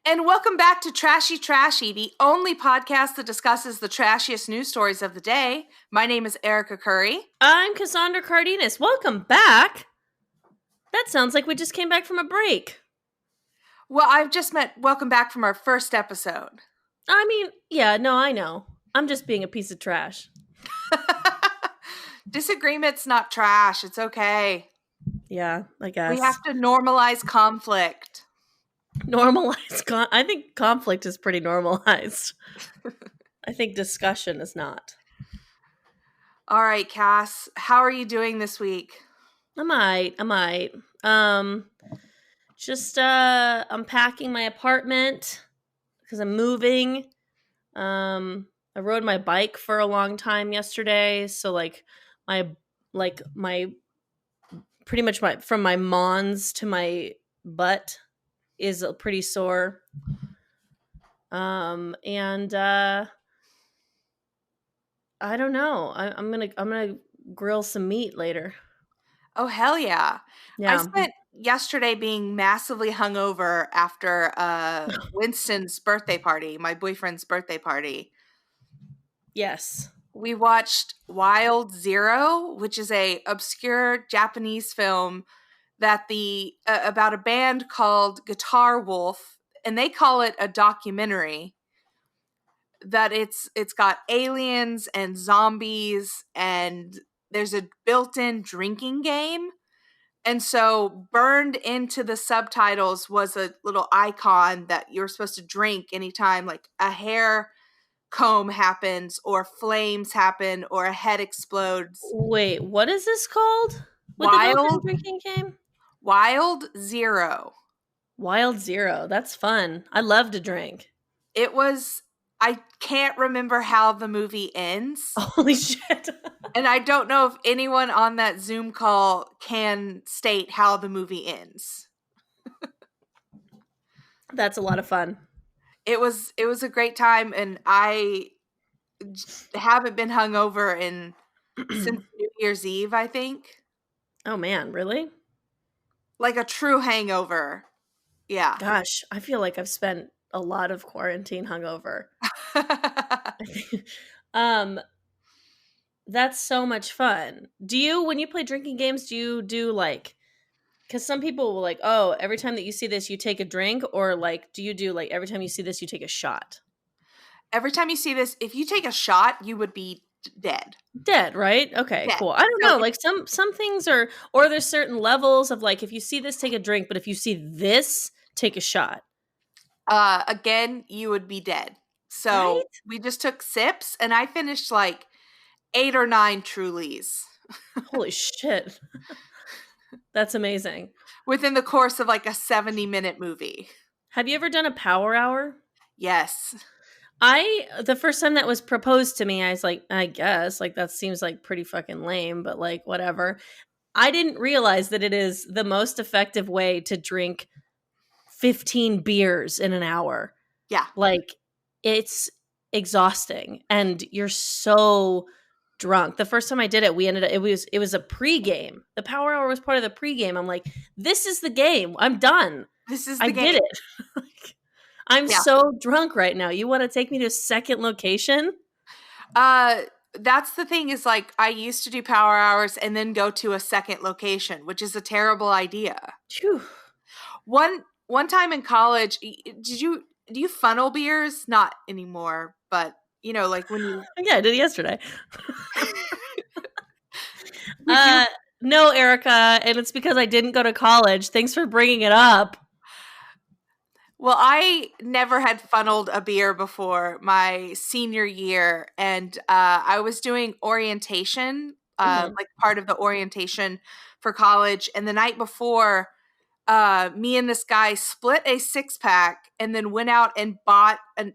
And welcome back to Trashy Trashy, the only podcast that discusses the trashiest news stories of the day. My name is Erica Curry. I'm Cassandra Cardenas. Welcome back. That sounds like we just came back from a break. Well, I've just meant welcome back from our first episode. I know. I'm just being a piece of trash. Disagreement's not trash. It's okay. Yeah, I guess. We have to normalize conflict. I think conflict is pretty normalized. I think discussion is not. All right, Cass, how are you doing this week? I might. Just unpacking my apartment because I'm moving. I rode my bike for a long time yesterday, so from my mons to my butt is pretty sore. And I don't know. I'm gonna grill some meat later. Oh, hell yeah. Yeah. I spent yesterday being massively hungover after Winston's birthday party, my boyfriend's birthday party. Yes. We watched Wild Zero, which is a obscure Japanese film that about a band called Guitar Wolf, and they call it a documentary. That it's got aliens and zombies, and there's a built-in drinking game. And so burned into the subtitles was a little icon that you're supposed to drink anytime like a hair comb happens or flames happen or a head explodes. Wait, what is this called? With Wild the drinking game? Wild Zero. Wild Zero. That's fun. I love to drink. It was, I can't remember how the movie ends. Holy shit. And I don't know if anyone on that Zoom call can state how the movie ends. That's a lot of fun. It was a great time, and I haven't been hungover since New Year's Eve, I think. Oh man, really? Like a true hangover. Yeah. Gosh, I feel like I've spent a lot of quarantine hungover. That's so much fun. When you play drinking games, do you do like, because some people will like, oh, every time that you see this, you take a drink, or like, do you do like every time you see this, you take a shot? Every time you see this, if you take a shot, you would be dead. Dead, right? Okay, Dead. cool. I don't know. Like some things are, or there's certain levels of like, if you see this, take a drink, but if you see this, take a shot. Again, you would be dead. So We just took sips, and I finished like 8 or 9 Trulies. Holy shit. That's amazing. Within the course of like a 70-minute movie. Have you ever done a power hour? Yes. The first time that was proposed to me, I was like, I guess, like, that seems like pretty fucking lame, but like, whatever. I didn't realize that it is the most effective way to drink 15 beers in an hour. Yeah. Like, it's exhausting, and you're so drunk. The first time I did it, it was a pregame. The power hour was part of the pregame. I'm like, this is the game. I'm done. This is the game. I did it. I'm so drunk right now. You want to take me to a second location? That's the thing is like I used to do power hours and then go to a second location, which is a terrible idea. Phew. One time in college, do you funnel beers? Not anymore, but you know, like when you yeah, I did it yesterday. No, Erica, and it's because I didn't go to college. Thanks for bringing it up. Well, I never had funneled a beer before my senior year, and I was doing orientation, like part of the orientation for college. And the night before, me and this guy split a 6-pack, and then went out and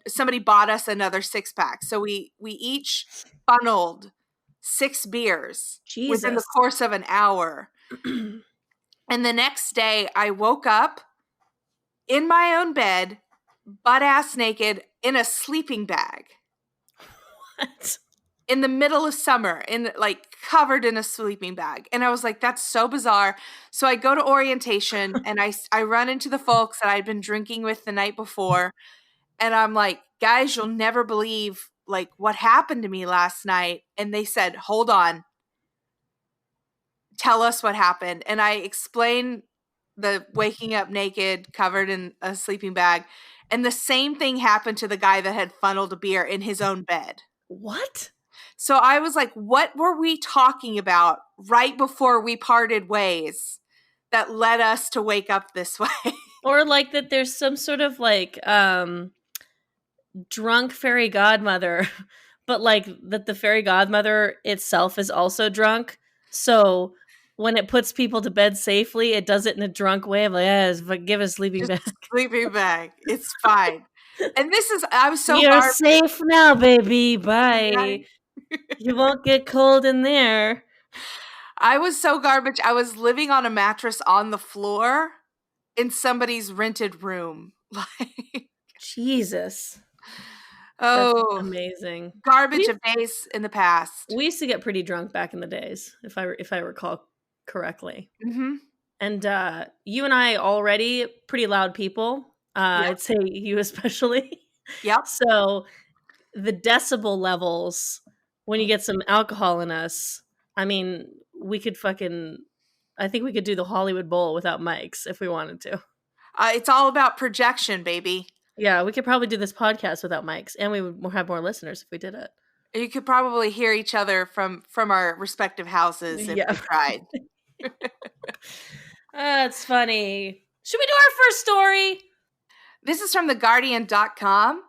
somebody bought us another 6-pack. So we each funneled 6 beers within the course of an hour. And the next day, I woke up in my own bed, butt ass naked, in a sleeping bag. What? in the middle of summer, in like covered in a sleeping bag. And I was like, that's so bizarre. So I go to orientation and I run into the folks that I'd been drinking with the night before. And I'm like, guys, you'll never believe like what happened to me last night. And they said, hold on, tell us what happened. And I explained the waking up naked, covered in a sleeping bag. And the same thing happened to the guy that had funneled a beer in his own bed. What? So I was like, what were we talking about right before we parted ways that led us to wake up this way? Or like that there's some sort of like drunk fairy godmother, but like that the fairy godmother itself is also drunk. So when it puts people to bed safely, it does it in a drunk way of like, give a sleeping bag. Sleeping bag. It's fine. And I was so You're safe now, baby. Bye. Yeah. You won't get cold in there. I was so garbage. I was living on a mattress on the floor in somebody's rented room. Like, Jesus. oh, that's amazing. Garbage of days in the past. We used to get pretty drunk back in the days, if I recall correctly. Mm-hmm. And you and I already pretty loud people. Yep. I'd say you especially. Yep. So the decibel levels when you get some alcohol in us, I mean, I think we could do the Hollywood Bowl without mics if we wanted to. It's all about projection, baby. Yeah, we could probably do this podcast without mics, and we would have more listeners if we did it. You could probably hear each other from our respective houses if we tried. That's funny. Should we do our first story? This is from theguardian.com,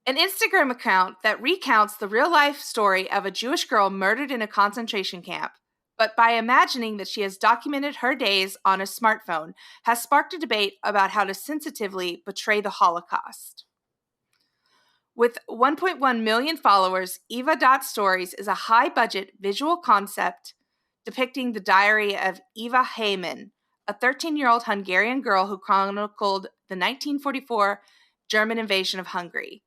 an Instagram account that recounts the real-life story of a Jewish girl murdered in a concentration camp, but by imagining that she has documented her days on a smartphone, has sparked a debate about how to sensitively portray the Holocaust. With 1.1 million followers, Eva.Stories is a high-budget visual concept depicting the diary of Eva Heyman, a 13-year-old Hungarian girl who chronicled the 1944 German invasion of Hungary.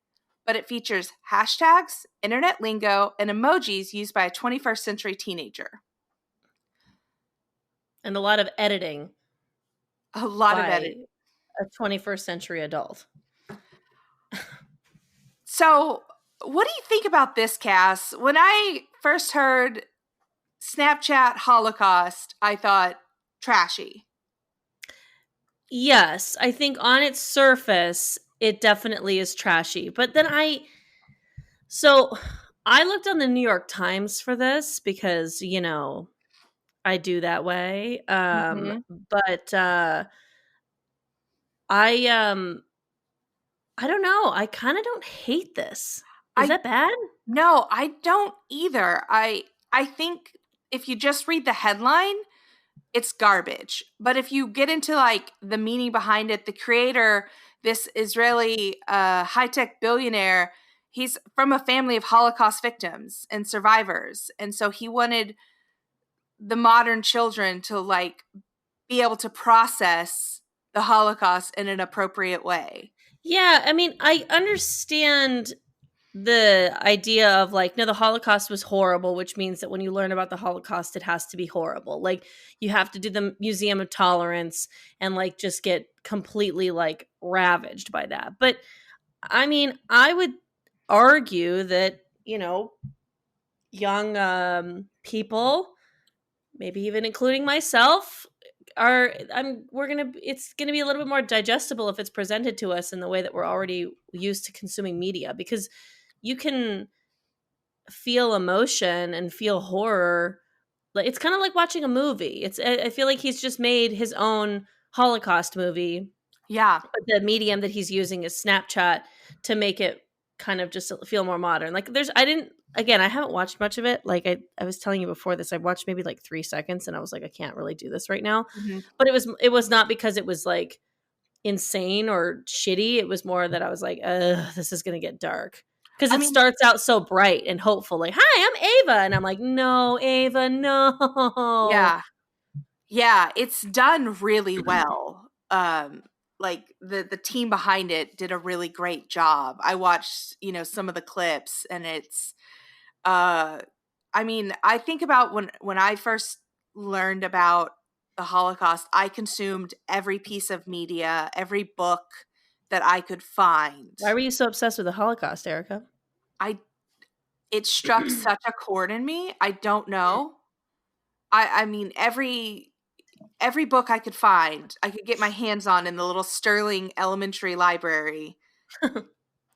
But it features hashtags, internet lingo, and emojis used by a 21st century teenager. And a lot of editing. A lot of editing. A 21st century adult. So, what do you think about this, Cass? When I first heard Snapchat Holocaust, I thought trashy. Yes, I think on its surface, it definitely is trashy. But then I looked on the New York Times for this because, you know, I do that way. But I don't know. I kind of don't hate this. Is that bad? No, I don't either. I think if you just read the headline, it's garbage. But if you get into like the meaning behind it, the creator, this Israeli high-tech billionaire, he's from a family of Holocaust victims and survivors. And so he wanted the modern children to like be able to process the Holocaust in an appropriate way. Yeah, I mean, I understand the idea of like, no, the Holocaust was horrible, which means that when you learn about the Holocaust, it has to be horrible. Like, you have to do the Museum of Tolerance and like just get completely like ravaged by that. But I mean, I would argue that, you know, young people, maybe even including myself, it's gonna be a little bit more digestible if it's presented to us in the way that we're already used to consuming media, because you can feel emotion and feel horror. Like, it's kind of like watching a movie. I feel like he's just made his own Holocaust movie. Yeah. But the medium that he's using is Snapchat to make it kind of just feel more modern. Like, I haven't watched much of it. Like I was telling you before this, I watched maybe like 3 seconds and I was like, I can't really do this right now. Mm-hmm. But it was not because it was like insane or shitty. It was more that I was like, this is going to get dark. Because it starts out so bright and hopeful. Like, hi, I'm Ava. And I'm like, no, Ava, no. Yeah. Yeah, it's done really well. Like the team behind it did a really great job. I watched, some of the clips, and it's Uh, I mean, I think about when I first learned about the Holocaust, I consumed every piece of media, every book that I could find. Why were you so obsessed with the Holocaust, Erica? I It struck such a chord in me. I don't know. I mean, every book I could find, I could get my hands on in the little Sterling Elementary Library,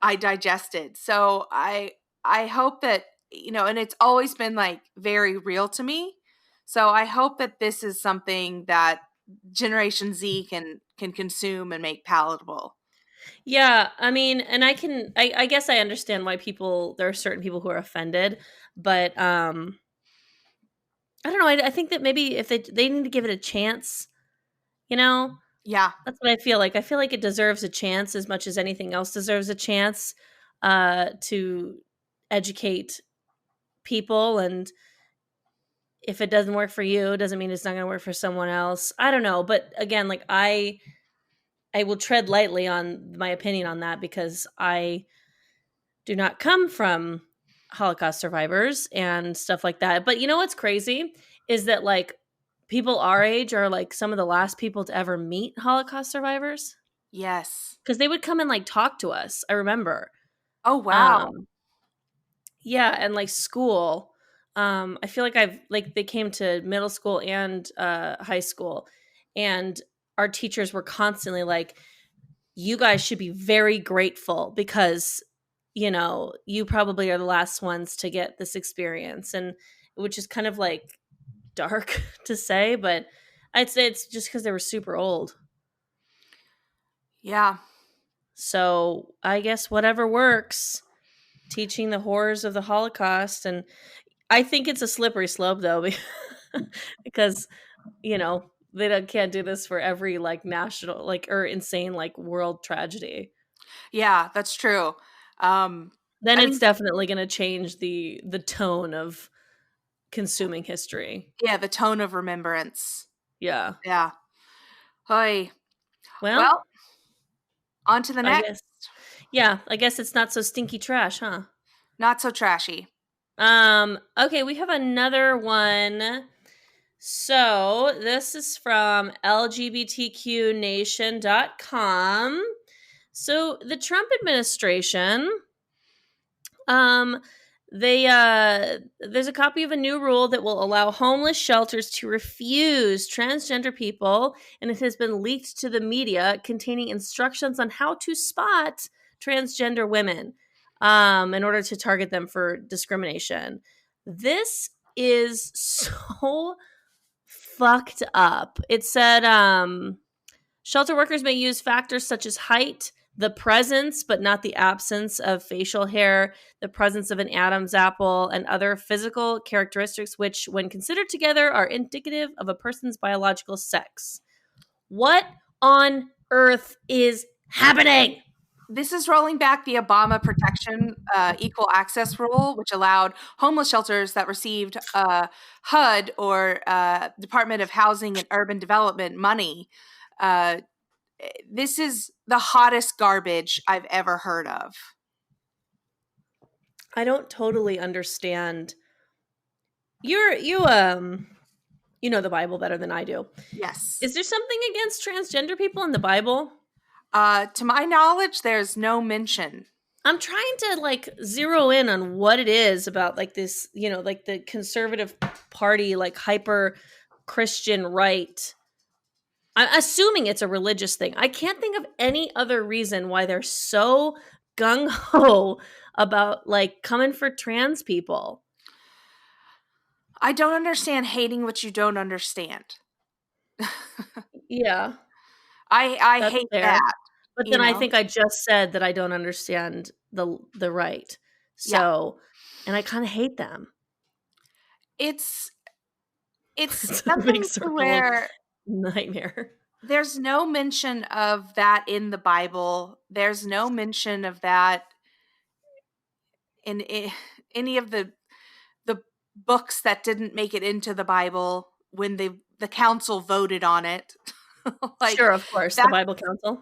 I digested. So I hope that, and it's always been like very real to me. So I hope that this is something that Generation Z can consume and make palatable. Yeah, I mean, and I guess I understand why there are certain people who are offended, but I don't know. I think that maybe if they need to give it a chance, you know, Yeah. that's what I feel like. I feel like it deserves a chance as much as anything else deserves a chance to educate people. And if it doesn't work for you, it doesn't mean it's not going to work for someone else. I don't know, but again, like I will tread lightly on my opinion on that because I do not come from Holocaust survivors and stuff like that. But you know what's crazy is that like people our age are like some of the last people to ever meet Holocaust survivors Yes. because they would come and like talk to us. I remember. Oh, wow. Um, yeah, and like school. I feel like I've like they came to middle school and high school, and our teachers were constantly like, "You guys should be very grateful because you probably are the last ones to get this experience," and which is kind of like dark to say, but I'd say it's just because they were super old. Yeah. So I guess whatever works, teaching the horrors of the Holocaust. And I think it's a slippery slope though, because can't do this for every like national like or insane like world tragedy. Yeah, that's true. Um, Then I it's mean, definitely going to change the tone of consuming history. yeah, the tone of remembrance. Yeah. Yeah. Hi. Well, Well, on to the I next. guess. Yeah, I guess it's not so stinky trash, huh? Not so trashy. Okay, we have another one. So, this is from lgbtqnation.com. So, the Trump administration um there's a copy of a new rule that will allow homeless shelters to refuse transgender people, and it has been leaked to the media, containing instructions on how to spot transgender women in order to target them for discrimination. This is so fucked up. It said shelter workers may use factors such as height, the presence but not the absence of facial hair, the presence of an Adam's apple, and other physical characteristics which, when considered together, are indicative of a person's biological sex. What on earth is happening? This is rolling back the Obama Protection Equal Access Rule, which allowed homeless shelters that received HUD or Department of Housing and Urban Development money. This is the hottest garbage I've ever heard of. I don't totally understand. You know the Bible better than I do. Yes. Is there something against transgender people in the Bible? To my knowledge, there's no mention. I'm trying to like zero in on what it is about like this, like the conservative party, like hyper Christian right. I'm assuming it's a religious thing. I can't think of any other reason why they're so gung ho about like coming for trans people. I don't understand hating what you don't understand. Yeah, I that's hate fair. that, But you then I know? think I just said that I don't understand the right. Yeah. So, and I kind of hate them. It's It's a big something to circle of where nightmare. there's no mention of that in the Bible. There's no mention of that in any of the books that didn't make it into the Bible when the council voted on it. Like Sure, of course, the that Bible Council.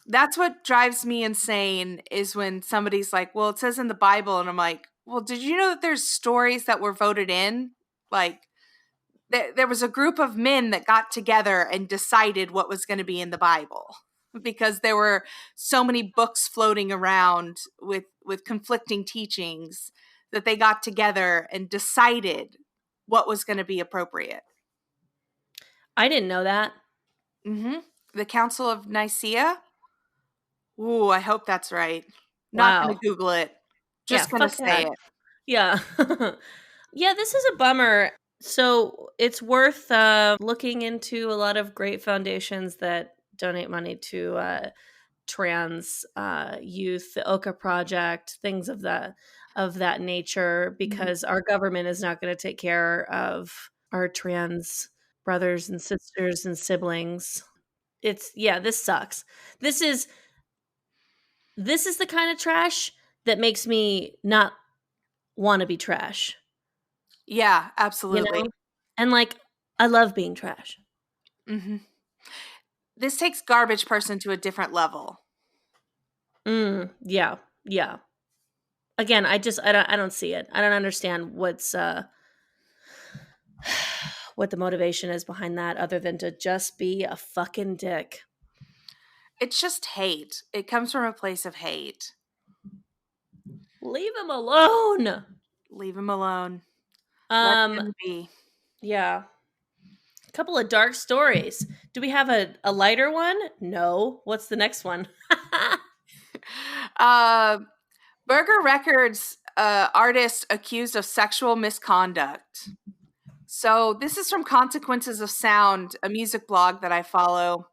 that's what drives me insane is when somebody's like, "Well, it says in the Bible," and I'm like, Well, did you know that there's stories that were voted in? Like, there was a group of men that got together and decided what was going to be in the Bible because there were so many books floating around with conflicting teachings that they got together and decided what was going to be appropriate. I didn't know that. Mm-hmm. The Council of Nicaea. Ooh, I hope that's right. Not going Wow. to Google it. Yeah, Just going to fuck say that. it. Yeah. Yeah, this is a bummer. So it's worth looking into. A lot of great foundations that donate money to trans youth, the Oka Project, things of that nature, Mhm. because our government is not going to take care of our trans brothers and sisters and siblings. This sucks. This is the kind of trash that makes me not want to be trash, Yeah, you absolutely. know? And like, I love being trash. Hmm. This takes garbage person to a different level. Yeah. Yeah. Again, I don't see it. I don't understand what the motivation is behind that other than to just be a fucking dick. It's just hate. It comes from a place of hate. Leave him alone. Leave him alone. Let Um him be. yeah. A couple of dark stories. Do we have a lighter one? No. What's the next one? Uh, Burger Records artist accused of sexual misconduct. So this is from Consequences of Sound, a music blog that I follow.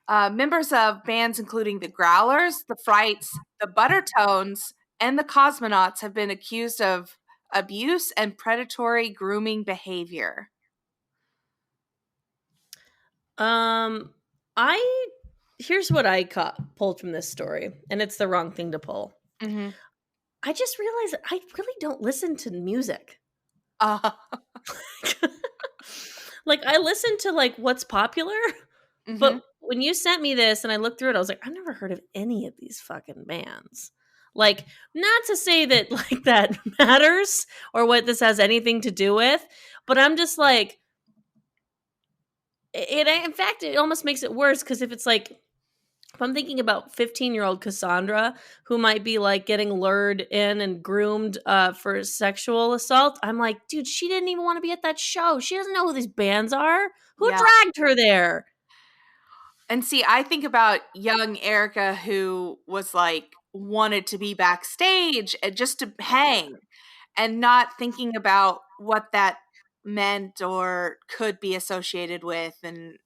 Members of bands including the Growlers, the Frights, the Buttertones, and the Cosmonauts have been accused of abuse and predatory grooming behavior. um I Here's what I pulled from this story, and it's the wrong thing to pull. Mm-hmm. I just realized that I really don't listen to music. Uh, Like, I listen to like what's popular, mm-hmm. but when you sent me this and I looked through it, I was like, I've never heard of any of these fucking bands. Like, not to say that like that matters or what this has anything to do with, but I'm just like, in fact, it almost makes it worse because if I'm thinking about 15-year-old Cassandra who might be like getting lured in and groomed for sexual assault, I'm like, dude, she didn't even want to be at that show. She doesn't know who these bands are. Who Yeah. dragged her there? And see, I think about young Erica who was like wanted to be backstage and just to hang and not thinking about what that meant or could be associated with and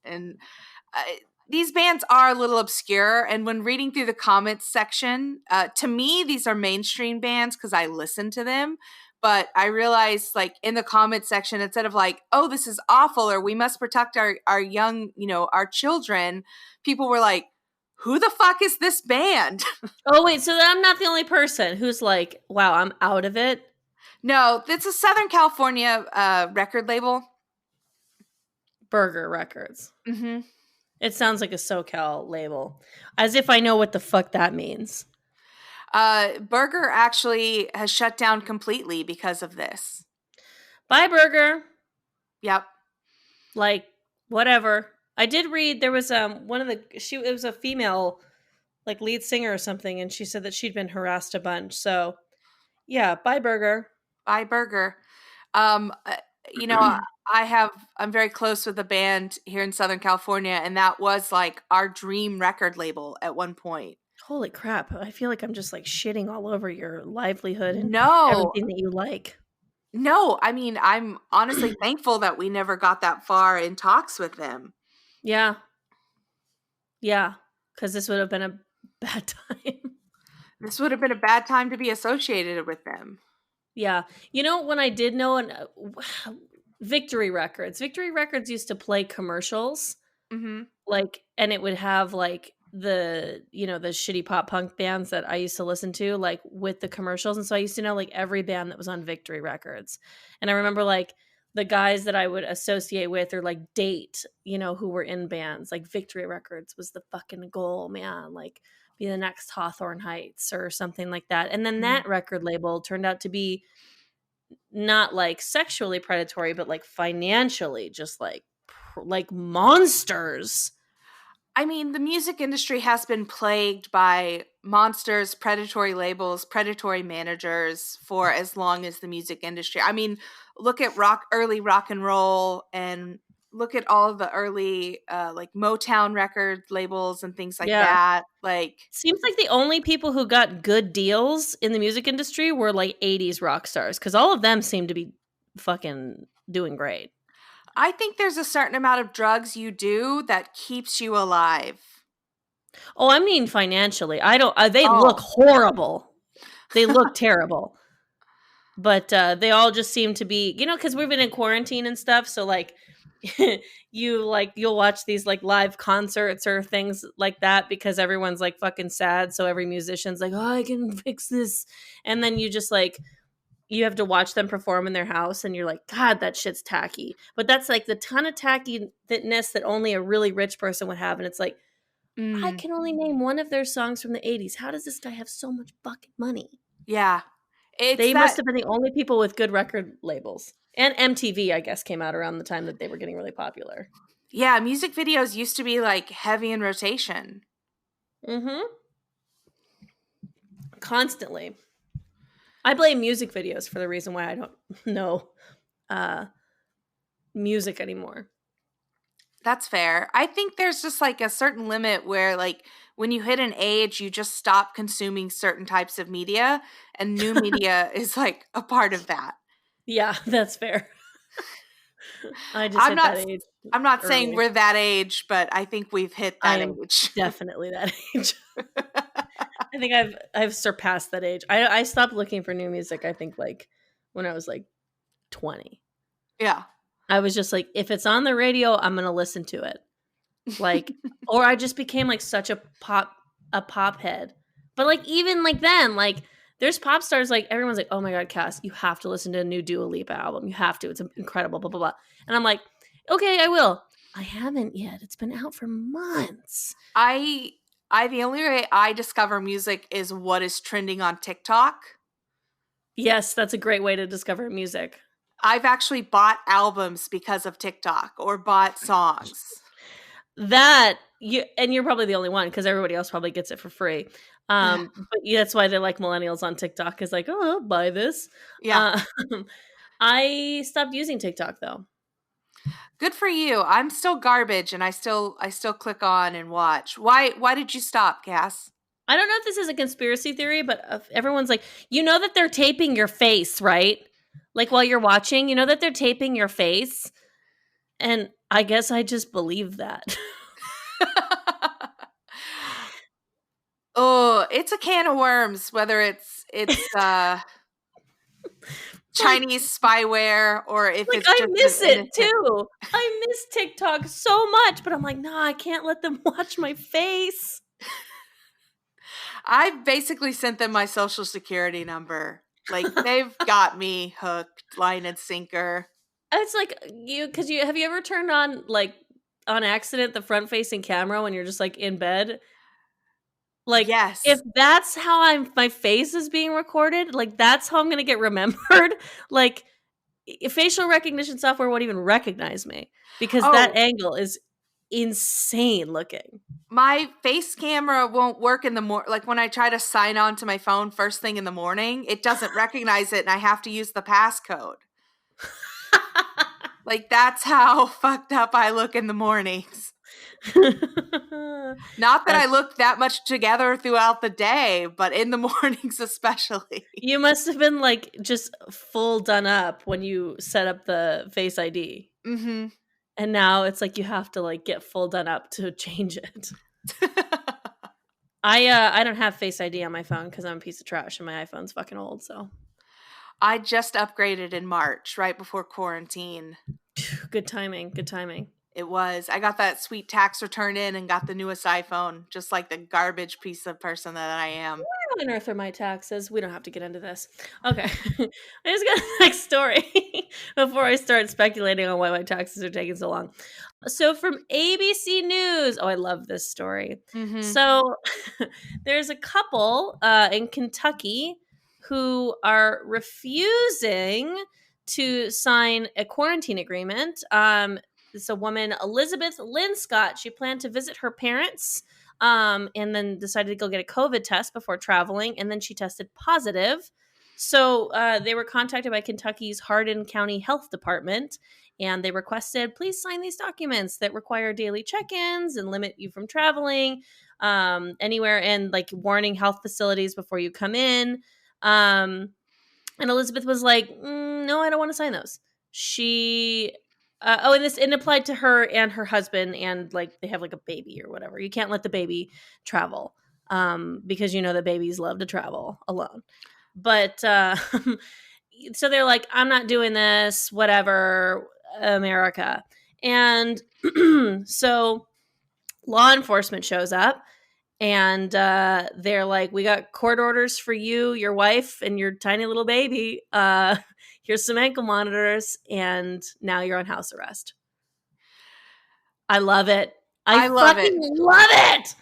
uh, these bands are a little obscure, and when reading through the comments section, to me these are mainstream bands because I listen to them, but I realized like in the comment section, instead of like, oh, this is awful or we must protect our young, our children, people were like, who the fuck is this band? Oh, wait, so I'm not the only person who's like, wow, I'm out of it. No, it's a Southern California record label. Burger Records. Hmm. It sounds like a SoCal label, as if I know what the fuck that means. Burger actually has shut down completely because of this. Bye, Burger. Yep. Like, whatever. I did read there was one of the it was a female like lead singer or something, and she said that she'd been harassed a bunch. So yeah, bye, Burger. Bye Burger. Um, uh, you know, I'm very close with a band here in Southern California, and that was like our dream record label at one point. Holy crap! I feel like I'm just like shitting all over your livelihood and No, everything that you like. no, I mean, I'm honestly thankful that we never got that far in talks with them. Yeah, yeah, because this would have been a bad time. This would have been a bad time to be associated with them. Yeah, when I did know, and Victory Records. Victory Records used to play commercials, Hmm. like, and it would have like the shitty pop punk bands that I used to listen to, like with the commercials, and so I used to know like every band that was on Victory Records, and I remember like the guys that I would associate with or like date, who were in bands. Like Victory Records was the fucking goal, man. Like be the next Hawthorne Heights or something like that. And then that record label turned out to be not like sexually predatory, but like financially just like monsters. I mean, the music industry has been plagued by monsters, predatory labels, predatory managers for as long as the music industry. I mean, look at early rock and roll, and look at all of the early like Motown record labels and things like that. Like, seems like the only people who got good deals in the music industry were like 80s rock stars, because all of them seem to be fucking doing great. I think there's a certain amount of drugs you do that keeps you alive. Oh, I mean financially. I don't. They look horrible. They look terrible. But they all just seem to be, because we've been in quarantine and stuff. So like, you'll watch these like live concerts or things like that because everyone's like fucking sad. So every musician's like, oh, I can fix this, and then you just like. You have to watch them perform in their house and you're like, God, that shit's tacky. But that's like the ton of tackiness that only a really rich person would have. And it's like, I can only name one of their songs from the 80s. How does this guy have so much fucking money? Yeah. They must have been the only people with good record labels. And MTV, I guess, came out around the time that they were getting really popular. Yeah, music videos used to be like heavy in rotation. Mm-hmm. Constantly. I blame music videos for the reason why I don't know music anymore. That's fair. I think there's just like a certain limit where like when you hit an age, you just stop consuming certain types of media, and new media is like a part of that. Yeah, that's fair. I just hit that age. I'm not saying we're that age, but I think we've hit that age. Definitely that age. I think I've surpassed that age. I stopped looking for new music, I think, like when I was like 20. Yeah. I was just like, if it's on the radio, I'm gonna listen to it. Like, or I just became like such a pop head. But like even like then, like there's pop stars, like everyone's like, oh my God, Cass, you have to listen to a new Dua Lipa album. You have to. It's incredible, blah, blah, blah. And I'm like, okay, I will. I haven't yet. It's been out for months. The only way I discover music is what is trending on TikTok. Yes, that's a great way to discover music. I've actually bought albums because of TikTok or bought songs. You're probably the only one because everybody else probably gets it for free. But that's why they're like millennials on TikTok is like, oh, I'll buy this. Yeah. I stopped using TikTok though. Good for you. I'm still garbage and I still click on and watch. Why did you stop, Cass? I don't know if this is a conspiracy theory, but everyone's like, that they're taping your face, right? Like while you're watching, that they're taping your face. And I guess I just believe that. Oh, it's a can of worms, whether it's Chinese spyware or if it's just I miss it too. I miss TikTok so much, but I'm like, nah, I can't let them watch my face. I've basically sent them my social security number. Like they've got me hooked, line and sinker. It's like have you ever turned on like on accident the front facing camera when you're just like in bed? Like, yes. If that's how my face is being recorded, like that's how I'm gonna get remembered. Like, facial recognition software won't even recognize me because that angle is insane looking. My face camera won't work in the morning. Like when I try to sign on to my phone first thing in the morning, it doesn't recognize it, and I have to use the passcode. Like that's how fucked up I look in the mornings. Not that I look that much together throughout the day, but in the mornings especially. You must have been like just full done up when you set up the Face ID. Mm-hmm. And now it's like you have to like get full done up to change it. I don't have Face ID on my phone because I'm a piece of trash and my iPhone's fucking old. So I just upgraded in March, right before quarantine. Good timing. Good timing. It was. I got that sweet tax return in and got the newest iPhone, just like the garbage piece of person that I am. on earth are my taxes? We don't have to get into this. Okay. I just got the next story before I start speculating on why my taxes are taking so long. So from ABC News, oh, I love this story. Mm-hmm. So there's a couple in Kentucky who are refusing to sign a quarantine agreement. It's a woman, Elizabeth Lynn Scott. She planned to visit her parents and then decided to go get a COVID test before traveling, and then she tested positive. So they were contacted by Kentucky's Hardin County Health Department, and they requested, please sign these documents that require daily check-ins and limit you from traveling anywhere, and like warning health facilities before you come in. And Elizabeth was like, no, I don't want to sign those. She and this it applied to her and her husband, and like they have like a baby or whatever. You can't let the baby travel because you know the babies love to travel alone. But so they're like, I'm not doing this, whatever, America. And so law enforcement shows up, and they're like, we got court orders for you, your wife, and your tiny little baby. Here's some ankle monitors, and now you're on house arrest. I love it. I love fucking it. love it.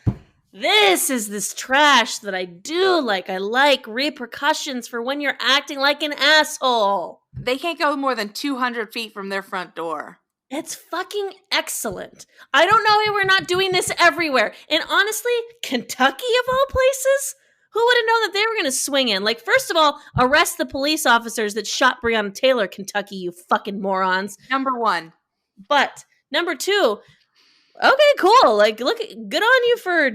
This is this trash that I do like. I like repercussions for when you're acting like an asshole. They can't go more than 200 feet from their front door. It's fucking excellent. I don't know why we're not doing this everywhere. And honestly, Kentucky of all places? Who would have known that they were going to swing in? Like, first of all, arrest the police officers that shot Breonna Taylor, Kentucky, you fucking morons. Number one. But number two, okay, cool. Like, look, good on you for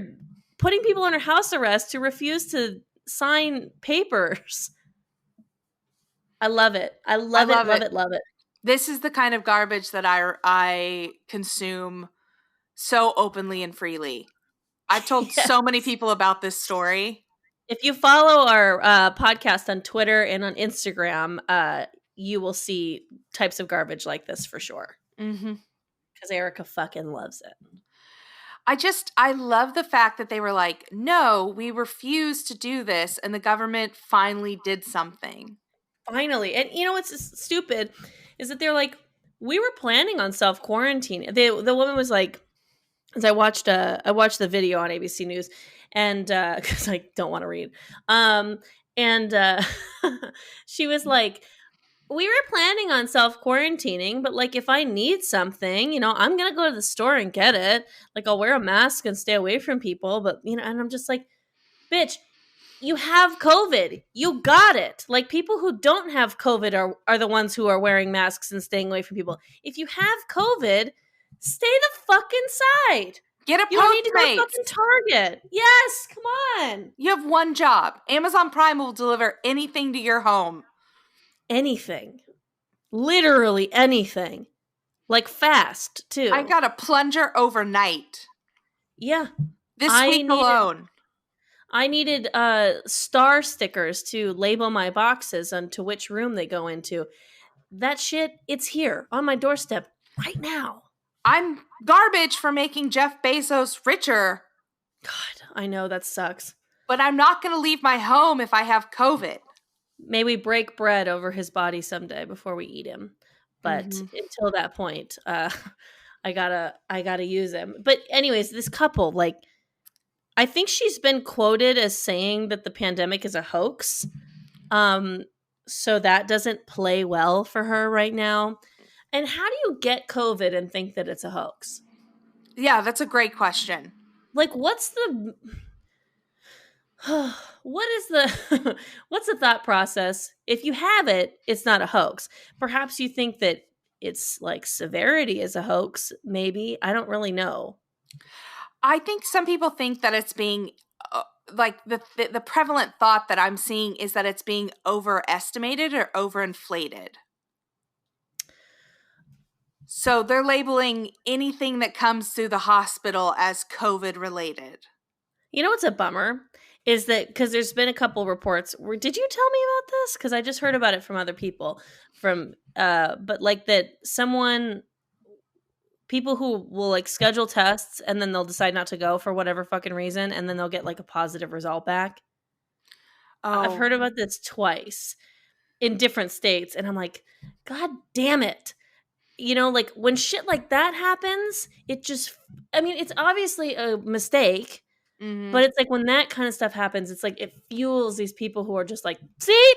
putting people under house arrest who refuse to sign papers. I love it. I love it. This is the kind of garbage that I consume so openly and freely. I've told so many people about this story. If you follow our podcast on Twitter and on Instagram, you will see types of garbage like this for sure. Mm-hmm. Because Erica fucking loves it. I love the fact that they were like, no, we refuse to do this. And the government finally did something. Finally. And you know what's stupid is that they're like, we were planning on self-quarantine. The woman was like, as I watched the video on ABC News, and because I don't want to read, she was like, we were planning on self-quarantining, but like if I need something, you know, I'm gonna go to the store and get it. Like I'll wear a mask and stay away from people, but you know, and I'm just like, bitch, you have COVID. You got it. Like people who don't have COVID are the ones who are wearing masks and staying away from people. If you have COVID, stay the fuck inside. Get a Postmates. You don't need to go to fucking Target. Yes, come on. You have one job. Amazon Prime will deliver anything to your home. Anything. Literally anything. Like fast, too. I got a plunger overnight. Yeah. This week alone. I needed star stickers to label my boxes on to which room they go into. That shit, it's here on my doorstep right now. I'm garbage for making Jeff Bezos richer. God, I know that sucks. But I'm not going to leave my home if I have COVID. May we break bread over his body someday before we eat him. But until that point, I gotta use him. But anyways, this couple, like, I think she's been quoted as saying that the pandemic is a hoax. So that doesn't play well for her right now. And how do you get COVID and think that it's a hoax? Yeah, that's a great question. Like, what's the what's the thought process? If you have it, it's not a hoax. Perhaps you think that it's like severity is a hoax, maybe. I don't really know. I think some people think that it's being like the prevalent thought that I'm seeing is that it's being overestimated or overinflated. So they're labeling anything that comes through the hospital as COVID related. You know what's a bummer is that because there's been a couple reports. Did you tell me about this? Because I just heard about it from other people. But like that people who will like schedule tests and then they'll decide not to go for whatever fucking reason, and then they'll get like a positive result back. I've Oh. heard about this twice in different states, and I'm like, God damn it. You know, like when shit like that happens, it just, I mean, it's obviously a mistake, Hmm. but it's like when that kind of stuff happens, it's like it fuels these people who are just like, see,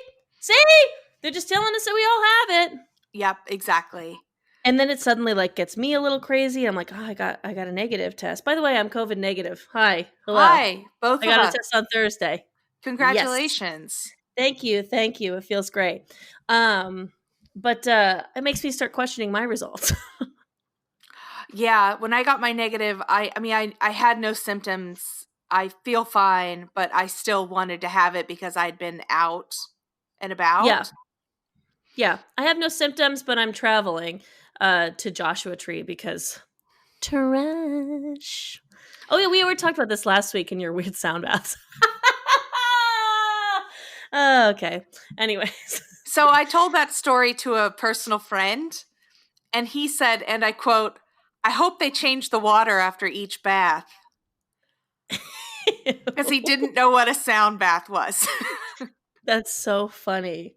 they're just telling us that we all have it. Yep, exactly. And then it suddenly like gets me a little crazy. I'm like, oh, I got a negative test. By the way, I'm COVID negative. Hi, hello. Hi, both I of got a us. test on Thursday. Yes. Congratulations. Thank you. Thank you. It feels great. But it makes me start questioning my results. Yeah, when I got my negative, I mean I had no symptoms. I feel fine, but I still wanted to have it because I'd been out and Yeah. about. Yeah. I have no symptoms, but I'm traveling to Joshua Tree because trash. Oh yeah, we already talked about this last week in your weird sound baths. Okay. Anyways. So I told that story to a personal friend, and he said, and I quote, "I hope they change the water after each bath," because he didn't know what a sound bath was. That's so funny.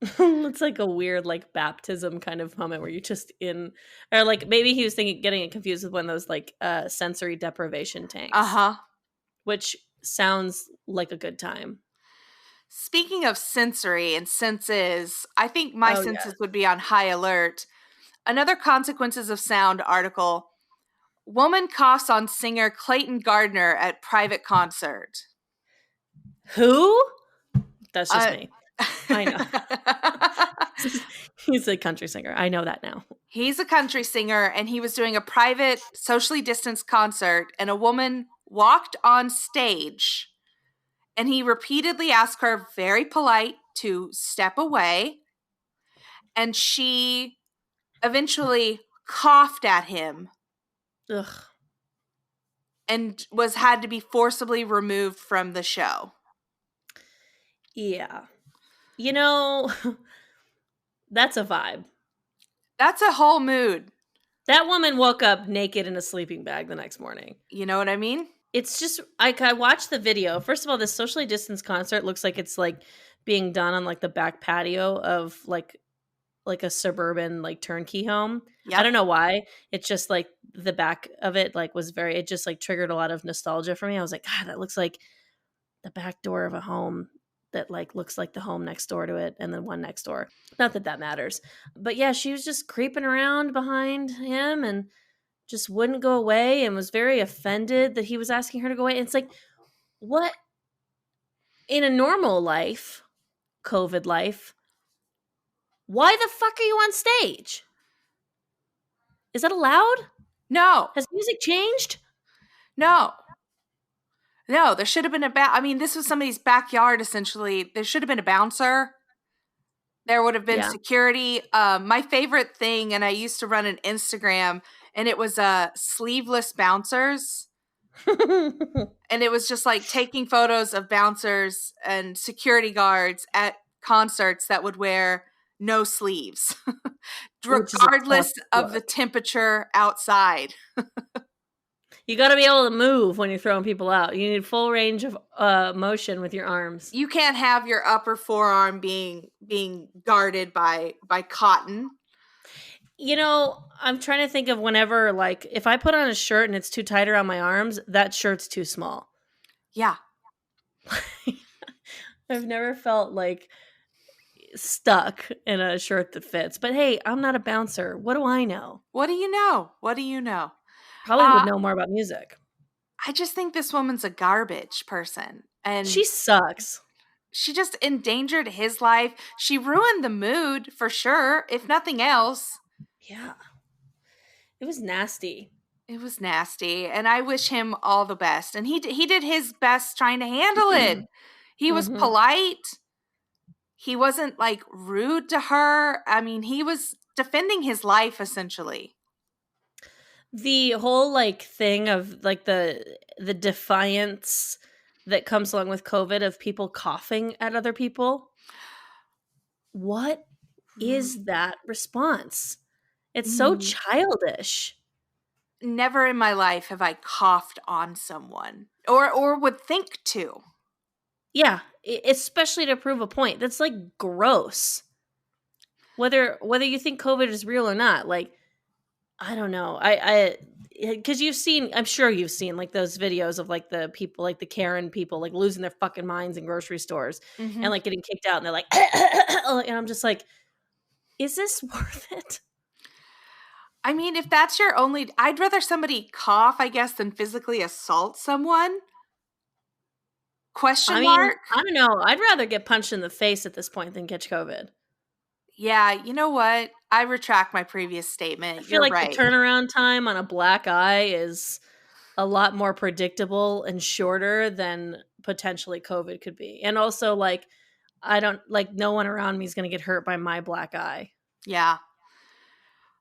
It's like a weird like baptism kind of moment where you just in, or like maybe he was thinking getting it confused with one of those like sensory deprivation tanks, Uh-huh. which sounds like a good time. Speaking of sensory and senses, I think my Oh yeah. senses would be on high alert. Another consequences of sound article. Woman coughs on singer Clayton Gardner at private concert. Who? That's just Uh, me. I know. He's a country singer. I know that now. He's a country singer, and he was doing a private, socially distanced concert, and a woman walked on stage, and he repeatedly asked her, very polite, to step away, and she eventually coughed at him Ugh. and had to be forcibly removed from the show. Yeah. You know, that's a vibe. That's a whole mood. That woman woke up naked in a sleeping bag the next morning. You know what I mean? It's just I watched the video. First of all, this socially distanced concert looks like it's like being done on like the back patio of like a suburban like turnkey home. I Yep. don't know why. It's just like the back of it like was very, it just like triggered a lot of nostalgia for me. I was like, God, that looks like the back door of a home that like looks like the home next door to it and then one next door. Not that that matters. But yeah, she was just creeping around behind him and just wouldn't go away and was very offended that he was asking her to go away. And it's like, what in a normal life, COVID life, why the fuck are you on stage? Is that allowed? No. Has music changed? No. No, there should have been I mean, this was somebody's backyard, essentially. There should have been a bouncer. There would have been Yeah. security. My favorite thing, and I used to run an Instagram, and it was sleeveless bouncers. And it was just like taking photos of bouncers and security guards at concerts that would wear no sleeves, Which is a tough regardless of the look. temperature outside. You got to be able to move when you're throwing people out. You need full range of motion with your arms. You can't have your upper forearm being guarded by cotton. You know, I'm trying to think of whenever, like, if I put on a shirt and it's too tight around my arms, that shirt's too small. Yeah. I've never felt like stuck in a shirt that fits. But hey, I'm not a bouncer. What do I know? What do you know? What do you know? Probably would know more about music. I just think this woman's a garbage person. And She sucks. she just endangered his life. She ruined the mood for sure, if nothing else. Yeah. It was nasty. It was nasty, and I wish him all the best. And he did his best trying to handle it. He was polite. He wasn't like rude to her. I mean, he was defending his life essentially. The whole like thing of like the defiance that comes along with COVID of people coughing at other people. What is that response? It's so childish. Never in my life have I coughed on someone or would think to. Yeah, especially to prove a point. That's like gross. Whether you think COVID is real or not, like I don't know. I because you've seen, I'm sure you've seen like those videos of like the people, like the Karen people, like losing their fucking minds in grocery stores Mm-hmm. and like getting kicked out, and they're like, and I'm just like, is this worth it? I mean, if that's your only, I'd rather somebody cough, I guess, than physically assault someone. I Question mean, mark? I don't know. I'd rather get punched in the face at this point than catch COVID. Yeah, you know what? I retract my previous I statement. feel You're like the right. turnaround time on a black eye is a lot more predictable and shorter than potentially COVID could be. And also, like, I don't like no one around me is going to get hurt by my black eye. Yeah.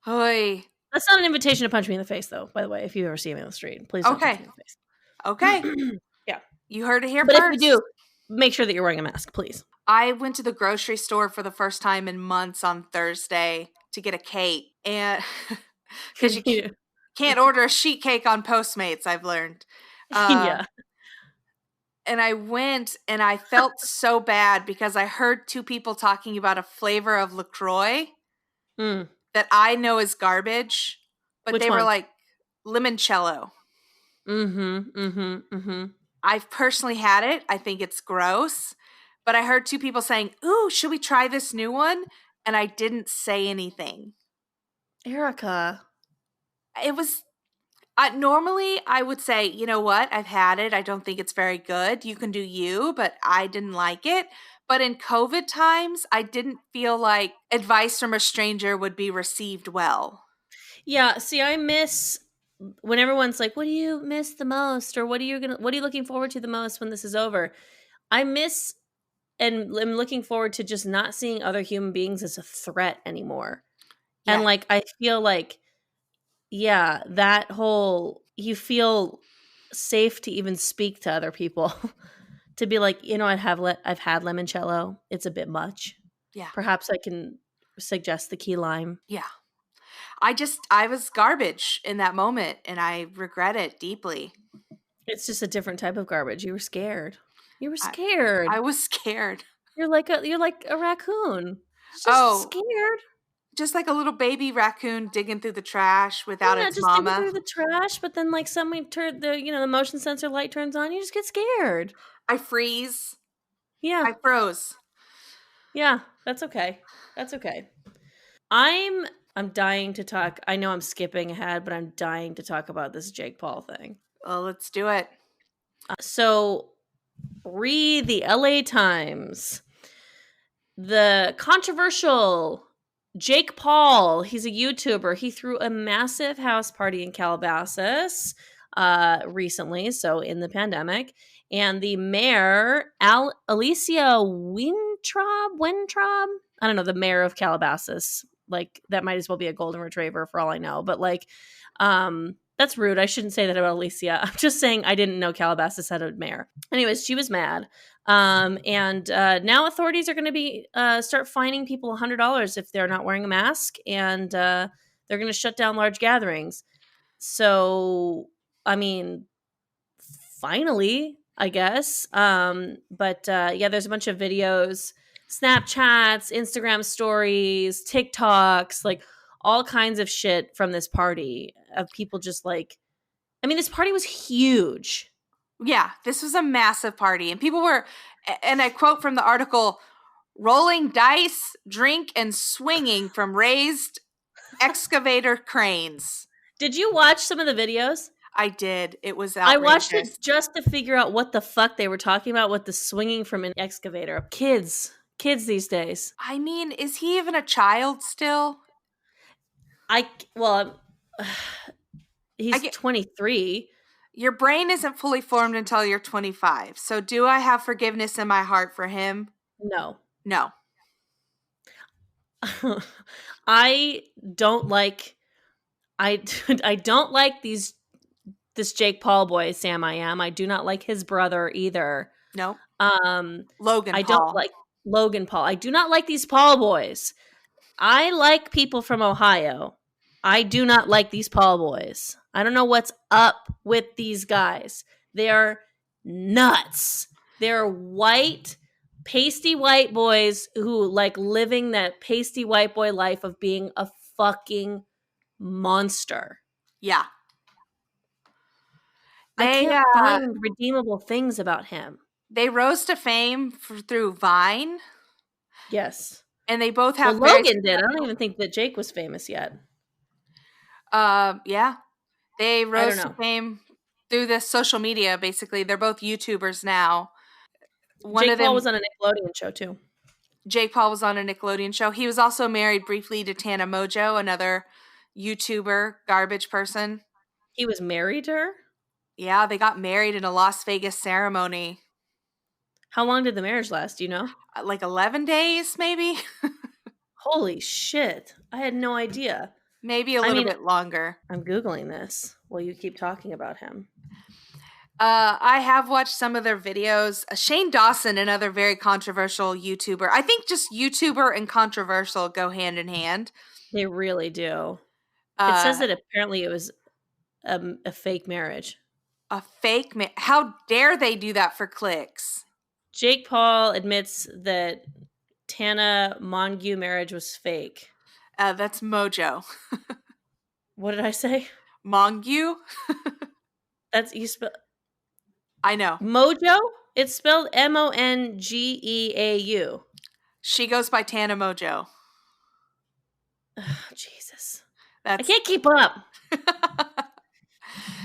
Oy. That's not an invitation to punch me in the face, though, by the way. If you ever see me on the street, please don't punch Okay. me in the face. Okay. Yeah. You heard it here But if you first. do, make sure that you're wearing a mask, please. I went to the grocery store for the first time in months on Thursday to get a cake. And because you can't order a sheet cake on Postmates, I've learned. Yeah. And I went and I felt so bad because I heard two people talking about a flavor of LaCroix Mm. that I know is garbage, but Which they were one? like limoncello. Mm-hmm. Mm-hmm. Mm-hmm. I've personally had it. I think it's gross. But I heard two people saying, "Ooh, should we try this new one?" And I didn't say anything. Erica. It was normally I would say, you know what? I've had it. I don't think it's very good. You can do you, but I didn't like it. But in COVID times, I didn't feel like advice from a stranger would be received well. Yeah, see, I miss when everyone's like, "What do you miss the most?" or what are you looking forward to the most when this is over?" I miss and am looking forward to just not seeing other human beings as a threat anymore. And Yeah. like I feel like yeah, that whole you feel safe to even speak to other people. To be like, I've had limoncello. It's a bit much. Yeah. Perhaps I can suggest the key lime. Yeah. I was garbage in that moment and I regret it deeply. It's just a different type of garbage. You were scared. You were I, scared. I was scared. You're like a raccoon. Just Oh, scared. just like a little baby raccoon digging through the trash without Yeah, its just digging mama. through the trash, but then like somebody turn the motion sensor light turns on, you just get scared. I freeze. Yeah. I froze. Yeah, that's okay. That's okay. I'm dying to talk. I know I'm skipping ahead, but I'm dying to talk about this Jake Paul thing. Well, let's do it. So, read the LA Times. The controversial Jake Paul, he's a YouTuber. He threw a massive house party in Calabasas recently, so in the pandemic. And the mayor, Alicia Weintraub, I don't know, the mayor of Calabasas. Like, that might as well be a golden retriever for all I know. But, like, that's rude. I shouldn't say that about Alicia. I'm just saying I didn't know Calabasas had a mayor. Anyways, she was mad. And now authorities are going to be start fining people $100 if they're not wearing a mask, and they're going to shut down large gatherings. So, I mean, finally, I guess. But yeah, there's a bunch of videos, Snapchats, Instagram stories, TikToks, like all kinds of shit from this party of people just like, I mean, this party was huge. Yeah, this was a massive party. And people were, and I quote from the article, rolling dice, drink, and swinging from raised excavator cranes. Did you watch some of the videos? I did. It was outrageous. I watched it just to figure out what the fuck they were talking about with the swinging from an excavator. Kids these days. I mean, is he even a child still? He's 23. Your brain isn't fully formed until you're 25. So do I have forgiveness in my heart for him? No. I don't like this Jake Paul boy, Sam I Am. I do not like his brother either. No. Logan Paul. I don't like Logan Paul. I do not like these Paul boys. I like people from Ohio. I do not like these Paul boys. I don't know what's up with these guys. They are nuts. They're white, pasty white boys who like living that pasty white boy life of being a fucking monster. Yeah. I They can't find redeemable things about him. they rose to fame through Vine, Yes. and they both Well, have Logan did. I don't even think that Jake was famous yet. yeah. They I don't rose to know. fame through this social media, basically. They're both YouTubers now. One Jake of Paul them, was on a Nickelodeon show too. Jake Paul, was on a Nickelodeon show. He was also married briefly to Tana Mojo, another YouTuber, garbage person. He was married to her? Yeah, they got married in a Las Vegas ceremony. How long did the marriage last? Do you know? Like 11 days, maybe? Holy shit. I had no idea. Maybe a I little mean, bit longer. I'm Googling this while you keep talking about him. I have watched some of their videos. Shane Dawson, another very controversial YouTuber. I think just YouTuber and controversial go hand in hand. They really do. It says that apparently it was a fake marriage. A fake how dare they do that for clicks? Jake Paul admits that Tana Mongeau marriage was fake. That's Mojo. What did I say? Mongeau? That's you spell I know. Mojo? It's spelled Mongeau. She goes by Tana Mojo. Oh, Jesus. That's I can't keep up.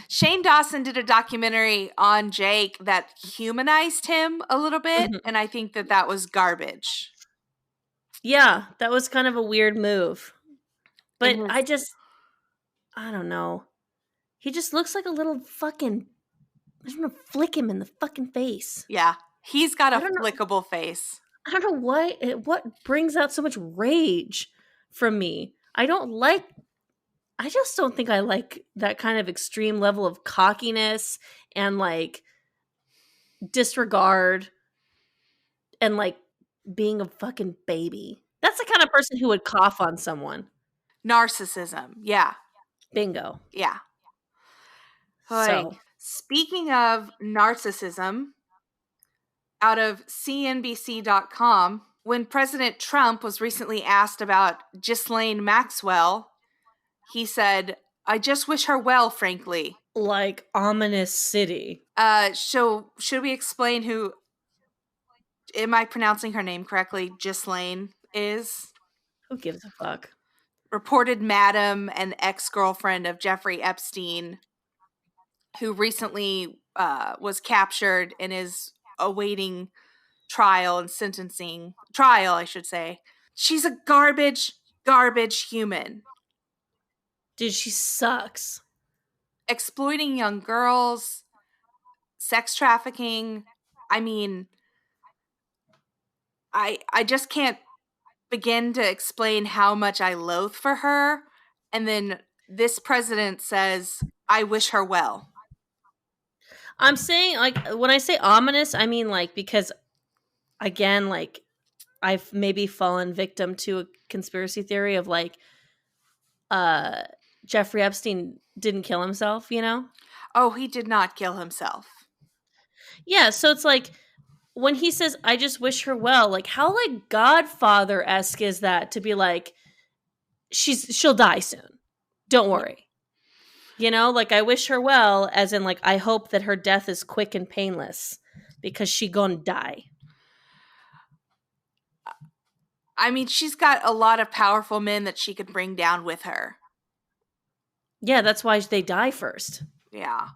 Shane Dawson did a documentary on Jake that humanized him a little bit, and I think that was garbage. Yeah, that was kind of a weird move. But I don't know. He just looks like a little fucking, I just want to flick him in the fucking face. Yeah, he's got a flickable face. I don't know what brings out so much rage from me. I just don't think I like that kind of extreme level of cockiness and like disregard and like being a fucking baby. That's the kind of person who would cough on someone. Narcissism. Yeah. Bingo. Yeah. So, speaking of narcissism, out of CNBC.com, when President Trump was recently asked about Ghislaine Maxwell, he said, "I just wish her well, frankly." Like ominous city. So should we explain who, am I pronouncing her name correctly, Ghislaine is? Who gives a fuck? Reported madam and ex-girlfriend of Jeffrey Epstein, who recently was captured and is awaiting trial, I should say. She's a garbage human. Dude, she sucks. Exploiting young girls, sex trafficking. I mean, I just can't begin to explain how much I loathe for her. And then this president says, "I wish her well." I'm saying, like, when I say ominous, I mean, like, because, again, like, I've maybe fallen victim to a conspiracy theory of, like, Jeffrey Epstein didn't kill himself, you know? Oh, he did not kill himself. Yeah, so it's like, when he says, "I just wish her well," like, how, like, Godfather-esque is that to be like, she'll die soon. Don't worry. You know, like, I wish her well, as in, like, I hope that her death is quick and painless because she gonna die. I mean, she's got a lot of powerful men that she could bring down with her. Yeah, that's why they die first. Yeah.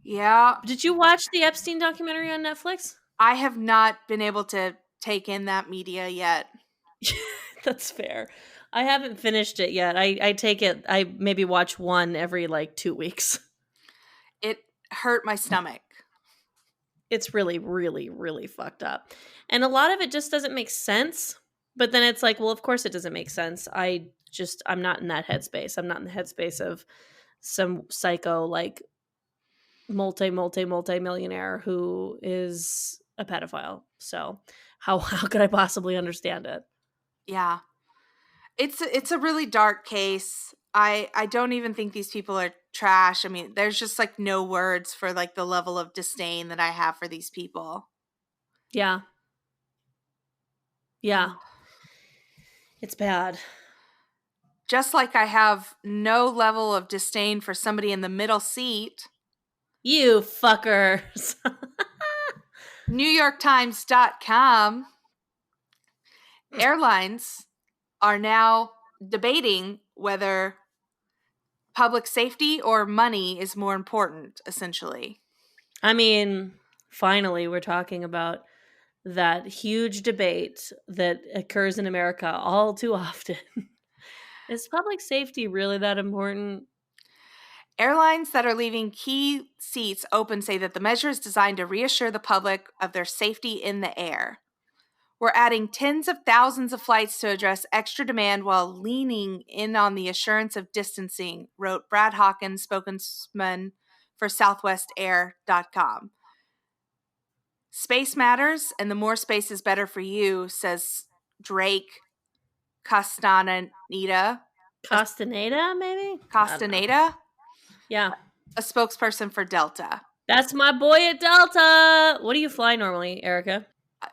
Yeah. Did you watch the Epstein documentary on Netflix? I have not been able to take in that media yet. That's fair. I haven't finished it yet. I take it, I maybe watch one every like 2 weeks. It hurt my stomach. It's really, really, really fucked up. And a lot of it just doesn't make sense. But then it's like, well, of course it doesn't make sense. I'm not in that headspace. I'm not in the headspace of some psycho, like, multi-millionaire who is a pedophile. So how could I possibly understand it? Yeah. It's a really dark case. I don't even think these people are trash. I mean, there's just like no words for like the level of disdain that I have for these people. Yeah. Yeah. It's bad. Just like I have no level of disdain for somebody in the middle seat. You fuckers. NewYorkTimes.com. Airlines are now debating whether public safety or money is more important, essentially. I mean, finally, we're talking about that huge debate that occurs in America all too often. Is public safety really that important? Airlines that are leaving key seats open say that the measure is designed to reassure the public of their safety in the air. We're adding tens of thousands of flights to address extra demand while leaning in on the assurance of distancing, wrote Brad Hawkins, spokesman for SouthwestAir.com. Space matters, and the more space is better for you, says Drake Castaneda. Castaneda, maybe? Castaneda? Yeah. A spokesperson for Delta. That's my boy at Delta. What do you fly normally, Erica?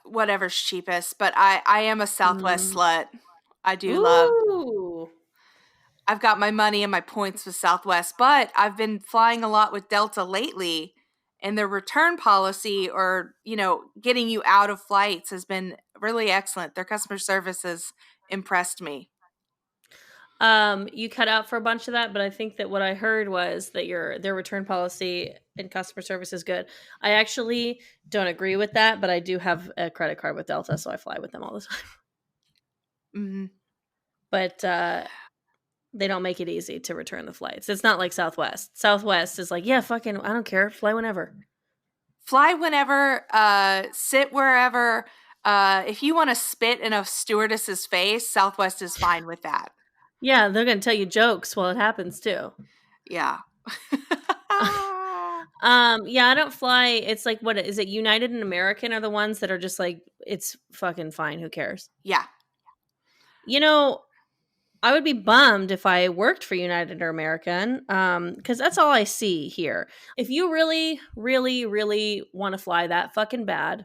Whatever's cheapest, but I am a Southwest slut. I do love. I've got my money and my points with Southwest, but I've been flying a lot with Delta lately, and their return policy, or getting you out of flights, has been really excellent. Their customer service has impressed me. You cut out for a bunch of that, but I think that what I heard was that their return policy and customer service is good. I actually don't agree with that, but I do have a credit card with Delta, so I fly with them all the time. Mm-hmm. But they don't make it easy to return the flights. It's not like Southwest. Southwest is like, yeah, fucking, I don't care. Fly whenever. Fly whenever, sit wherever. If you want to spit in a stewardess's face, Southwest is fine with that. Yeah, they're going to tell you jokes while it happens too. Yeah. Yeah, I don't fly. It's like, what is it? United and American are the ones that are just like, it's fucking fine. Who cares? Yeah. I would be bummed if I worked for United or American, because that's all I see here. If you really, really, really want to fly that fucking bad,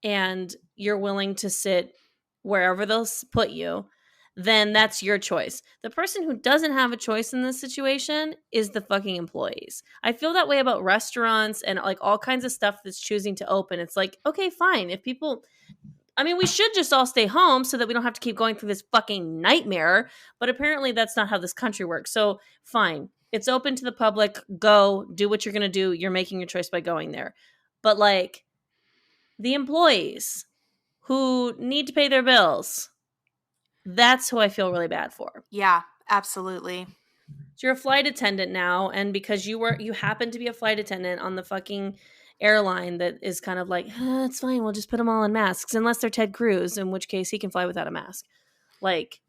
and you're willing to sit wherever they'll put you, then that's your choice. The person who doesn't have a choice in this situation is the fucking employees. I feel that way about restaurants and like all kinds of stuff that's choosing to open. It's like, okay, fine. If people, I mean, we should just all stay home so that we don't have to keep going through this fucking nightmare. But apparently that's not how this country works. So fine. It's open to the public. Go do what you're going to do. You're making your choice by going there. But like the employees who need to pay their bills, that's who I feel really bad for. Yeah, absolutely. So you're a flight attendant now, and because you happen to be a flight attendant on the fucking airline that is kind of like, it's fine, we'll just put them all in masks, unless they're Ted Cruz, in which case he can fly without a mask. Like,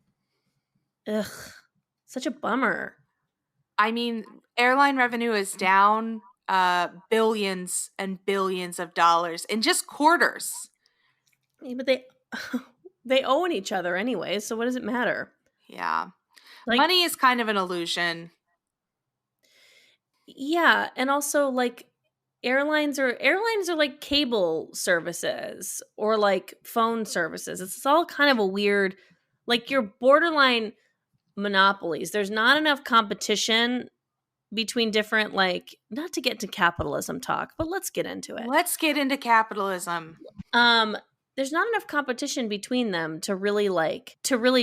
ugh, such a bummer. I mean, airline revenue is down billions and billions of dollars in just quarters. Yeah, but they own each other anyway, so what does it matter? Yeah. Like, money is kind of an illusion. Yeah, and also like airlines are like cable services or like phone services. It's all kind of a weird, like, you're borderline monopolies. There's not enough competition between different, like, not to get to capitalism talk, but let's get into it. Let's get into capitalism. There's not enough competition between them to really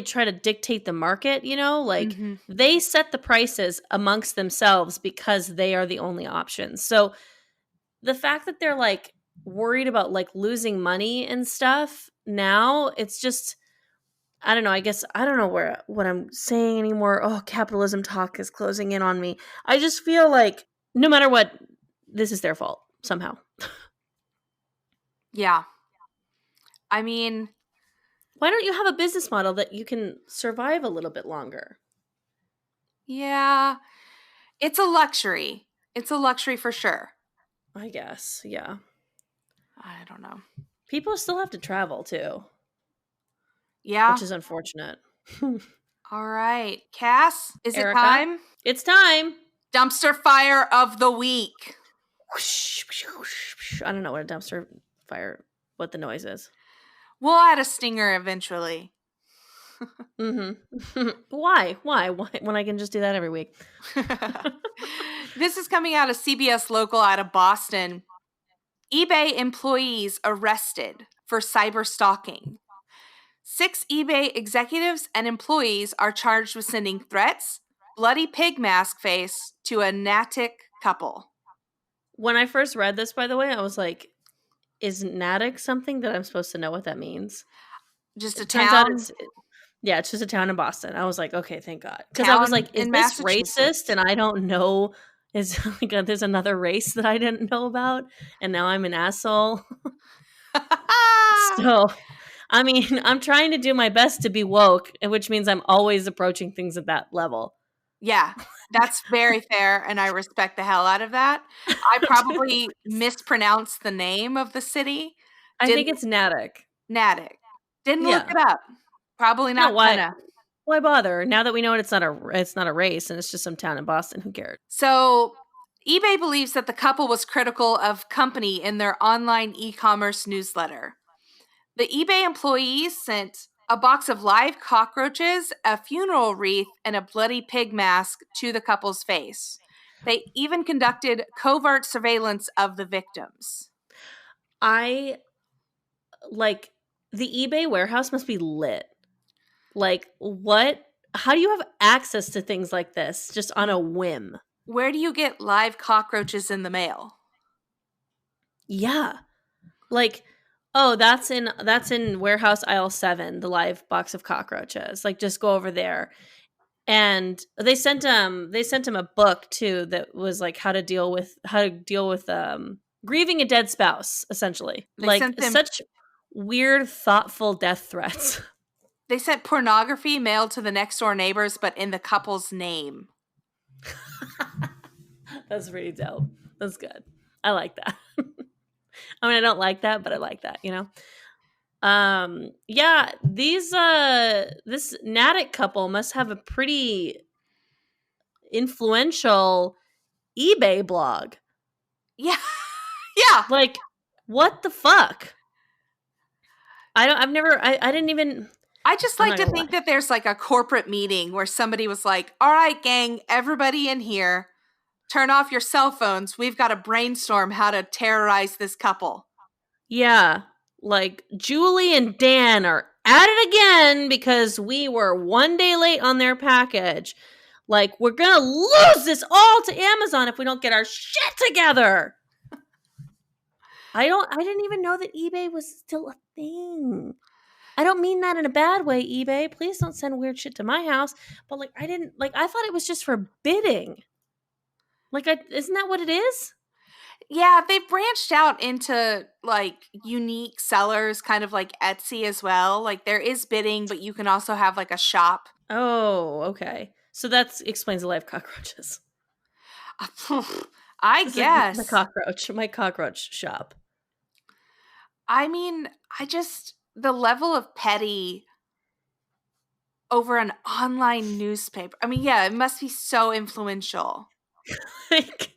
try to dictate the market, like they set the prices amongst themselves because they are the only options. So the fact that they're like worried about like losing money and stuff now, it's just, I don't know. I guess I don't know what I'm saying anymore. Oh, capitalism talk is closing in on me. I just feel like no matter what, this is their fault somehow. Yeah. I mean, why don't you have a business model that you can survive a little bit longer? Yeah. It's a luxury. It's a luxury for sure. I guess. Yeah. I don't know. People still have to travel too. Yeah. Which is unfortunate. All right. Cass, is Erica, it time? It's time. Dumpster fire of the week. I don't know what a dumpster fire, what the noise is. We'll add a stinger eventually. Why? When I can just do that every week? This is coming out of CBS Local out of Boston. eBay employees arrested for cyber stalking. 6 eBay executives and employees are charged with sending threats, bloody pig mask face to a Natick couple. When I first read this, by the way, I was like, is Natick something that I'm supposed to know what that means? Just a Turns out town. it's just a town in Boston. I was like, okay, thank God. Because I was like, is this racist? And I don't know. Is like there's another race that I didn't know about, and now I'm an asshole. So, I mean, I'm trying to do my best to be woke, which means I'm always approaching things at that level. Yeah, that's very fair, and I respect the hell out of that. I probably mispronounced the name of the city. I think it's Natick. Natick. Didn't look it up. Probably not gonna. Why bother? Now that we know it's not a race and it's just some town in Boston, who cares? So, eBay believes that the couple was critical of company in their online e-commerce newsletter. The eBay employees sent a box of live cockroaches, a funeral wreath, and a bloody pig mask to the couple's face. They even conducted covert surveillance of the victims. The eBay warehouse must be lit. Like, what? How do you have access to things like this just on a whim? Where do you get live cockroaches in the mail? Yeah. Like, oh, that's in warehouse aisle 7, the live box of cockroaches. Like, just go over there. And they sent him a book too that was like how to deal with grieving a dead spouse, essentially. Like, such weird, thoughtful death threats. They sent pornography mailed to the next door neighbors, but in the couple's name. That's pretty dope. That's good. I like that. I mean, I don't like that, but I like that, you know? Yeah, this Natick couple must have a pretty influential eBay blog. Yeah. Yeah. Like, what the fuck? I just like to think that there's like a corporate meeting where somebody was like, all right, gang, everybody in here, turn off your cell phones. We've got to brainstorm how to terrorize this couple. Yeah. Like, Julie and Dan are at it again because we were one day late on their package. Like, we're going to lose this all to Amazon if we don't get our shit together. I didn't even know that eBay was still a thing. I don't mean that in a bad way, eBay. Please don't send weird shit to my house. But I thought it was just for bidding. Isn't that what it is? Yeah, they've branched out into like unique sellers, kind of like Etsy as well. Like, there is bidding, but you can also have like a shop. Oh, okay. So that explains the live cockroaches. I guess. My cockroach shop. I mean, the level of petty over an online newspaper. I mean, yeah, it must be so influential. Like,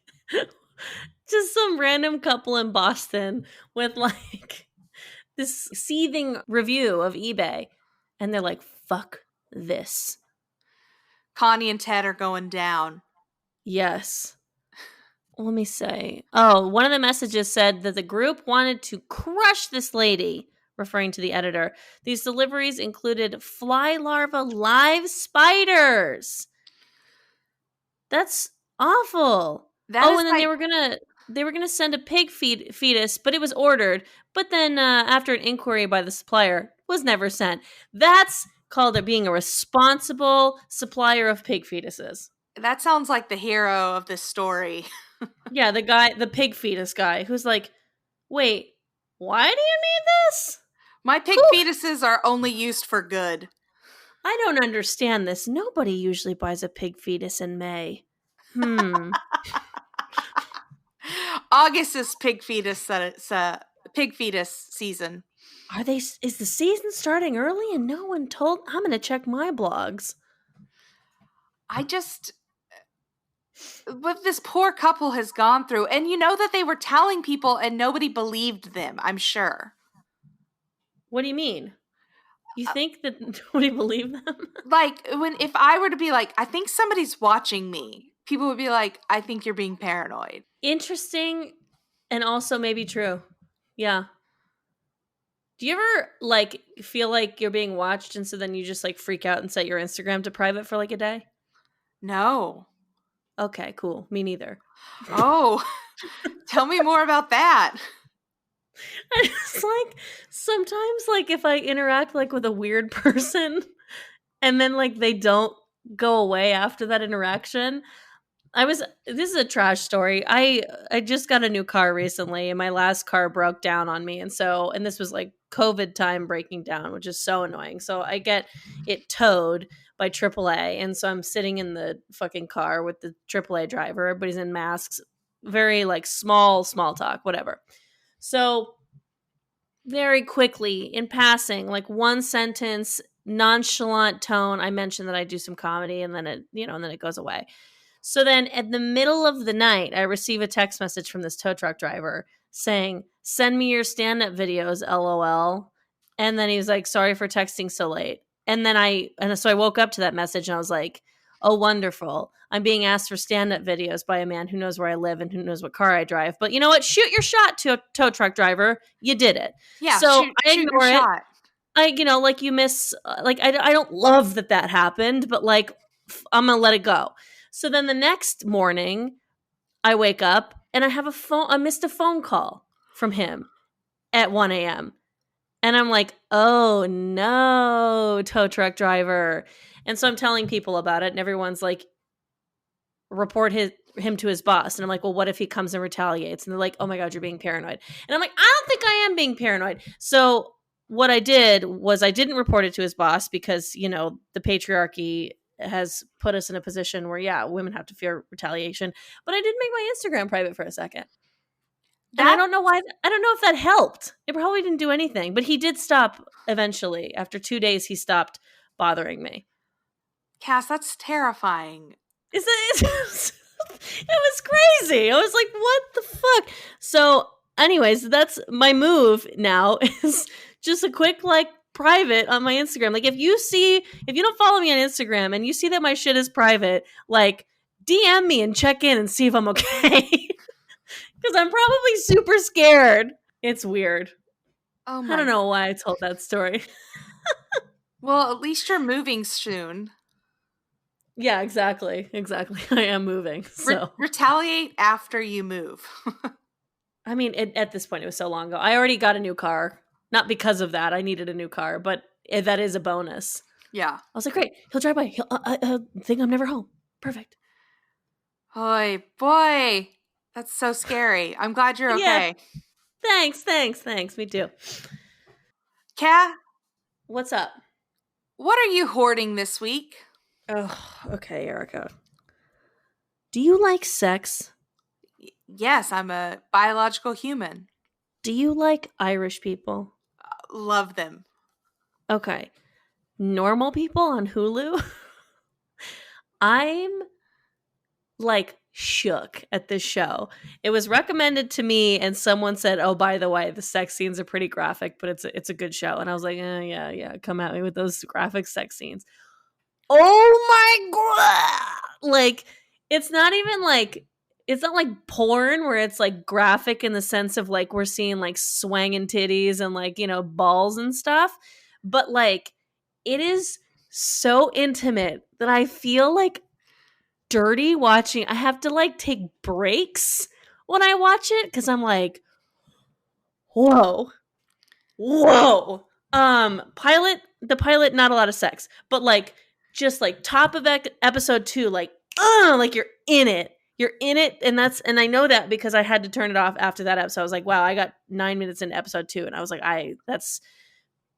just some random couple in Boston with like this seething review of eBay. And they're like, fuck this. Connie and Ted are going down. Yes. Let me say. Oh, one of the messages said that the group wanted to crush this lady, referring to the editor. These deliveries included fly larva live spiders. That's awful. And then they were gonna send a pig fetus, but it was ordered. But then after an inquiry by the supplier, was never sent. That's called it being a responsible supplier of pig fetuses. That sounds like the hero of this story. Yeah, the pig fetus guy, who's like, wait, why do you need this? My pig fetuses are only used for good. I don't understand this. Nobody usually buys a pig fetus in May. August is pig fetus season. Is the season starting early and no one told? I'm going to check my blogs. what this poor couple has gone through. And you know that they were telling people and nobody believed them, I'm sure. What do you mean? You think that nobody believed them? Like, if I were to be like, I think somebody's watching me, people would be like, I think you're being paranoid. Interesting, and also maybe true. Yeah. Do you ever like feel like you're being watched and so then you just like freak out and set your Instagram to private for like a day? No. Okay, cool. Me neither. Oh, tell me more about that. It's like sometimes like if I interact like with a weird person and then like they don't go away after that interaction. This is a trash story. I just got a new car recently and my last car broke down on me, and this was like COVID time breaking down, which is so annoying. So I get it towed by AAA, and so I'm sitting in the fucking car with the AAA driver. Everybody's in masks. Very like small talk, whatever. So very quickly in passing, like one sentence, nonchalant tone, I mentioned that I do some comedy, and then it goes away. So then at the middle of the night, I receive a text message from this tow truck driver saying, "Send me your stand-up videos, LOL." And then he was like, "Sorry for texting so late." So I woke up to that message and I was like, "Oh, wonderful. I'm being asked for stand-up videos by a man who knows where I live and who knows what car I drive. But you know what? Shoot your shot, tow truck driver. You did it." Yeah, so shoot, I shoot ignore your it. shot. Like you miss, I don't love that happened, but like I'm gonna let it go. So then the next morning, I wake up and I missed a phone call from him at 1 a.m. And I'm like, oh no, tow truck driver. And so I'm telling people about it, and everyone's like, report him to his boss. And I'm like, well, what if he comes and retaliates? And they're like, oh my God, you're being paranoid. And I'm like, I don't think I am being paranoid. So what I did was I didn't report it to his boss because, the patriarchy has put us in a position where, yeah, women have to fear retaliation. But I did make my Instagram private for a second. And I don't know why. I don't know if that helped. It probably didn't do anything. But he did stop eventually. After 2 days, he stopped bothering me. Cass, that's terrifying. It was crazy. I was like, what the fuck? So, anyways, that's my move now is just a quick, like, private on my Instagram. Like, if you don't follow me on Instagram and you see that my shit is private, like, DM me and check in and see if I'm okay. Because I'm probably super scared. It's weird. Oh my I don't know why I told that story. Well, at least you're moving soon. Yeah, exactly. I am moving. So retaliate after you move. I mean, at this point, it was so long ago. I already got a new car. Not because of that. I needed a new car, but that is a bonus. Yeah. I was like, great. He'll drive by. He'll think I'm never home. Perfect. Oy, boy. That's so scary. I'm glad you're okay. Yeah. Thanks. Me too. Kat? What's up? What are you hoarding this week? Oh, okay, Erica. Do you like sex? Yes, I'm a biological human. Do you like Irish people? Love them. Okay. Normal people on Hulu? I'm like shook at this show. It was recommended to me and someone said, oh, by the way, the sex scenes are pretty graphic, but it's a good show. And I was like, yeah, come at me with those graphic sex scenes. Oh my God. Like, it's not like porn where it's like graphic in the sense of like we're seeing like swanging titties and like, balls and stuff. But like it is so intimate that I feel like dirty watching. I have to like take breaks when I watch it because I'm like, whoa. The pilot, not a lot of sex, but like just like top of episode 2, like you're in it. And I know that because I had to turn it off after that episode. I was like, wow, I got 9 minutes into episode 2 and I was like, that's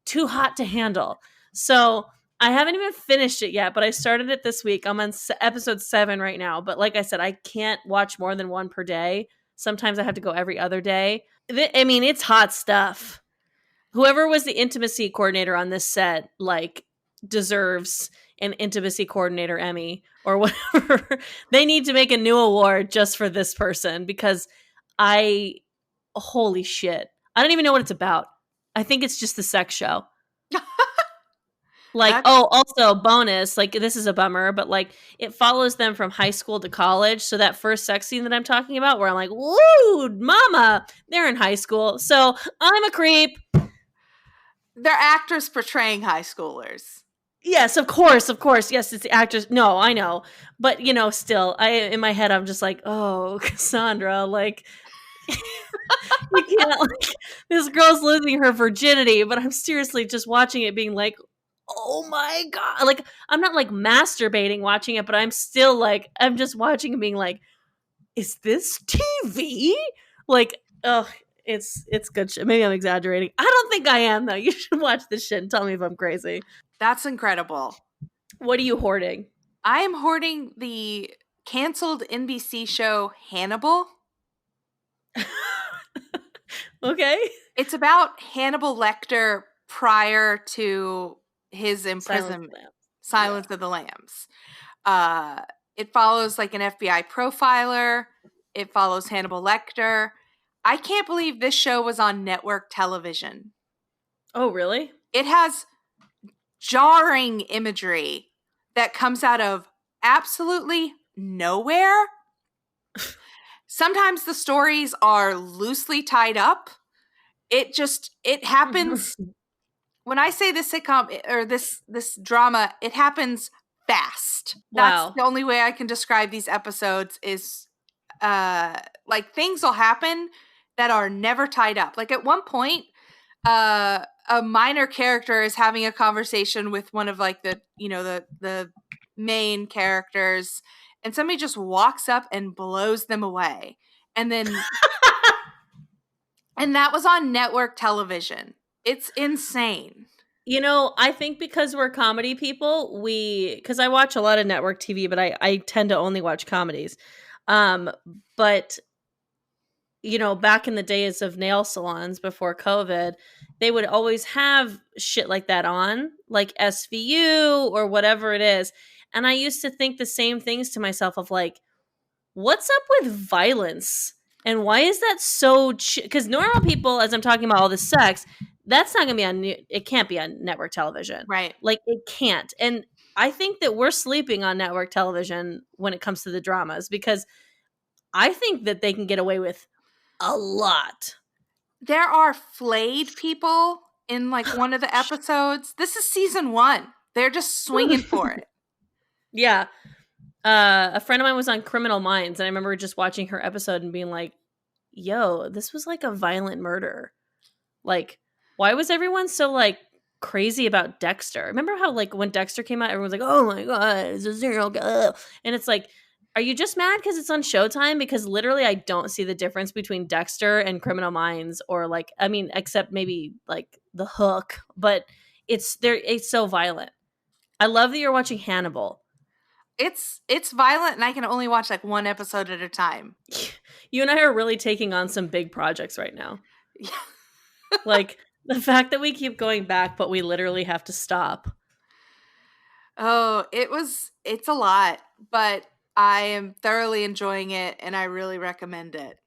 too hot to handle. So I haven't even finished it yet, but I started it this week. I'm on episode 7 right now. But like I said, I can't watch more than one per day. Sometimes I have to go every other day. I mean, it's hot stuff. Whoever was the intimacy coordinator on this set, like, deserves an intimacy coordinator Emmy or whatever. They need to make a new award just for this person because holy shit. I don't even know what it's about. I think it's just the sex show. Like, That's- also bonus, like this is a bummer, but like it follows them from high school to college. So that first sex scene that I'm talking about where I'm like, woo, mama, they're in high school. So I'm a creep. They're actors portraying high schoolers. Yes, of course. Yes, it's the actors. No, I know. But, still, in my head, I'm just like, oh, Cassandra, like, you can't, like, this girl's losing her virginity, but I'm seriously just watching it being like, oh my God. Like, I'm not like masturbating watching it, but I'm still like, I'm just watching and being like, is this TV? Like, ugh. It's good shit. Maybe I'm exaggerating. I don't think I am, though. You should watch this shit and tell me if I'm crazy. That's incredible. What are you hoarding? I am hoarding the canceled NBC show Hannibal. Okay. It's about Hannibal Lecter prior to his imprisonment. Silence of the Lambs. It follows like an FBI profiler. It follows Hannibal Lecter. I can't believe this show was on network television. Oh, really? It has jarring imagery that comes out of absolutely nowhere. Sometimes the stories are loosely tied up. It happens. When I say this sitcom or this drama, it happens fast. Wow. That's the only way I can describe these episodes is like things will happen that are never tied up. Like at one point, a minor character is having a conversation with one of like the main characters, and somebody just walks up and blows them away. And then and that was on network television. It's insane. I think because we're comedy people, because I watch a lot of network TV, but I tend to only watch comedies. But back in the days of nail salons before COVID, they would always have shit like that on, like SVU or whatever it is. And I used to think the same things to myself of like, what's up with violence? And why is that so? Because normal people, as I'm talking about all this sex, that's not going to be it can't be on network television. Right. Like it can't. And I think that we're sleeping on network television when it comes to the dramas because I think that they can get away with a lot. There are flayed people in like one of the episodes. This is season 1. They're just swinging for it. Yeah. A friend of mine was on Criminal Minds, and I remember just watching her episode and being like, yo, this was like a violent murder. Like, why was everyone so like crazy about Dexter? Remember how like when Dexter came out, everyone's like, oh my God, it's a serial killer. And it's like, are you just mad because it's on Showtime? Because literally I don't see the difference between Dexter and Criminal Minds or like, I mean, except maybe like The Hook, but it's so violent. I love that you're watching Hannibal. It's violent and I can only watch like one episode at a time. You and I are really taking on some big projects right now. Like the fact that we keep going back, but we literally have to stop. Oh, it's a lot, but I am thoroughly enjoying it and I really recommend it.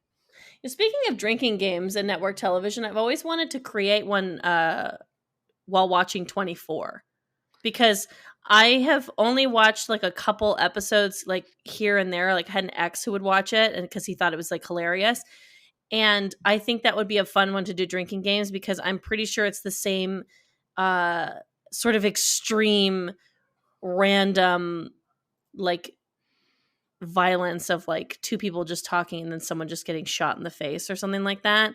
Speaking of drinking games and network television, I've always wanted to create one while watching 24 because I have only watched like a couple episodes like here and there. Like I had an ex who would watch it and because he thought it was like hilarious. And I think that would be a fun one to do drinking games because I'm pretty sure it's the same sort of extreme random like violence of like two people just talking and then someone just getting shot in the face or something like that.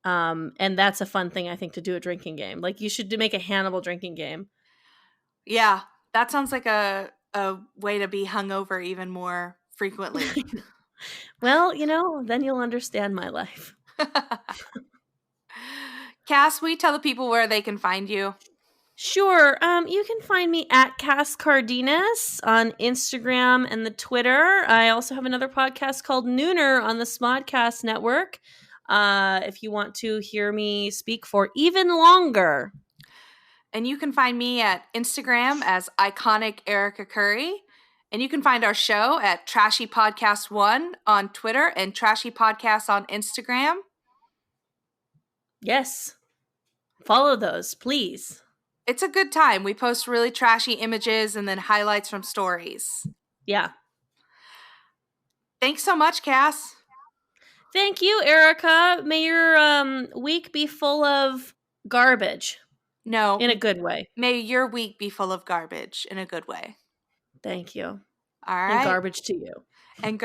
And that's a fun thing I think to do a drinking game. Like you should make a Hannibal drinking game. Yeah, that sounds like a way to be hungover even more frequently. Well, then you'll understand my life. Cass, will you tell the people where they can find you? Sure. You can find me at Cass Cardenas on Instagram and the Twitter. I also have another podcast called Nooner on the Smodcast Network. If you want to hear me speak for even longer. And you can find me at Instagram as Iconic Erica Curry. And you can find our show at Trashy Podcast 1 on Twitter and Trashy Podcast on Instagram. Yes. Follow those, please. It's a good time. We post really trashy images and then highlights from stories. Yeah. Thanks so much, Cass. Thank you, Erica. May your week be full of garbage. No. In a good way. May your week be full of garbage in a good way. Thank you. All right. And garbage to you. And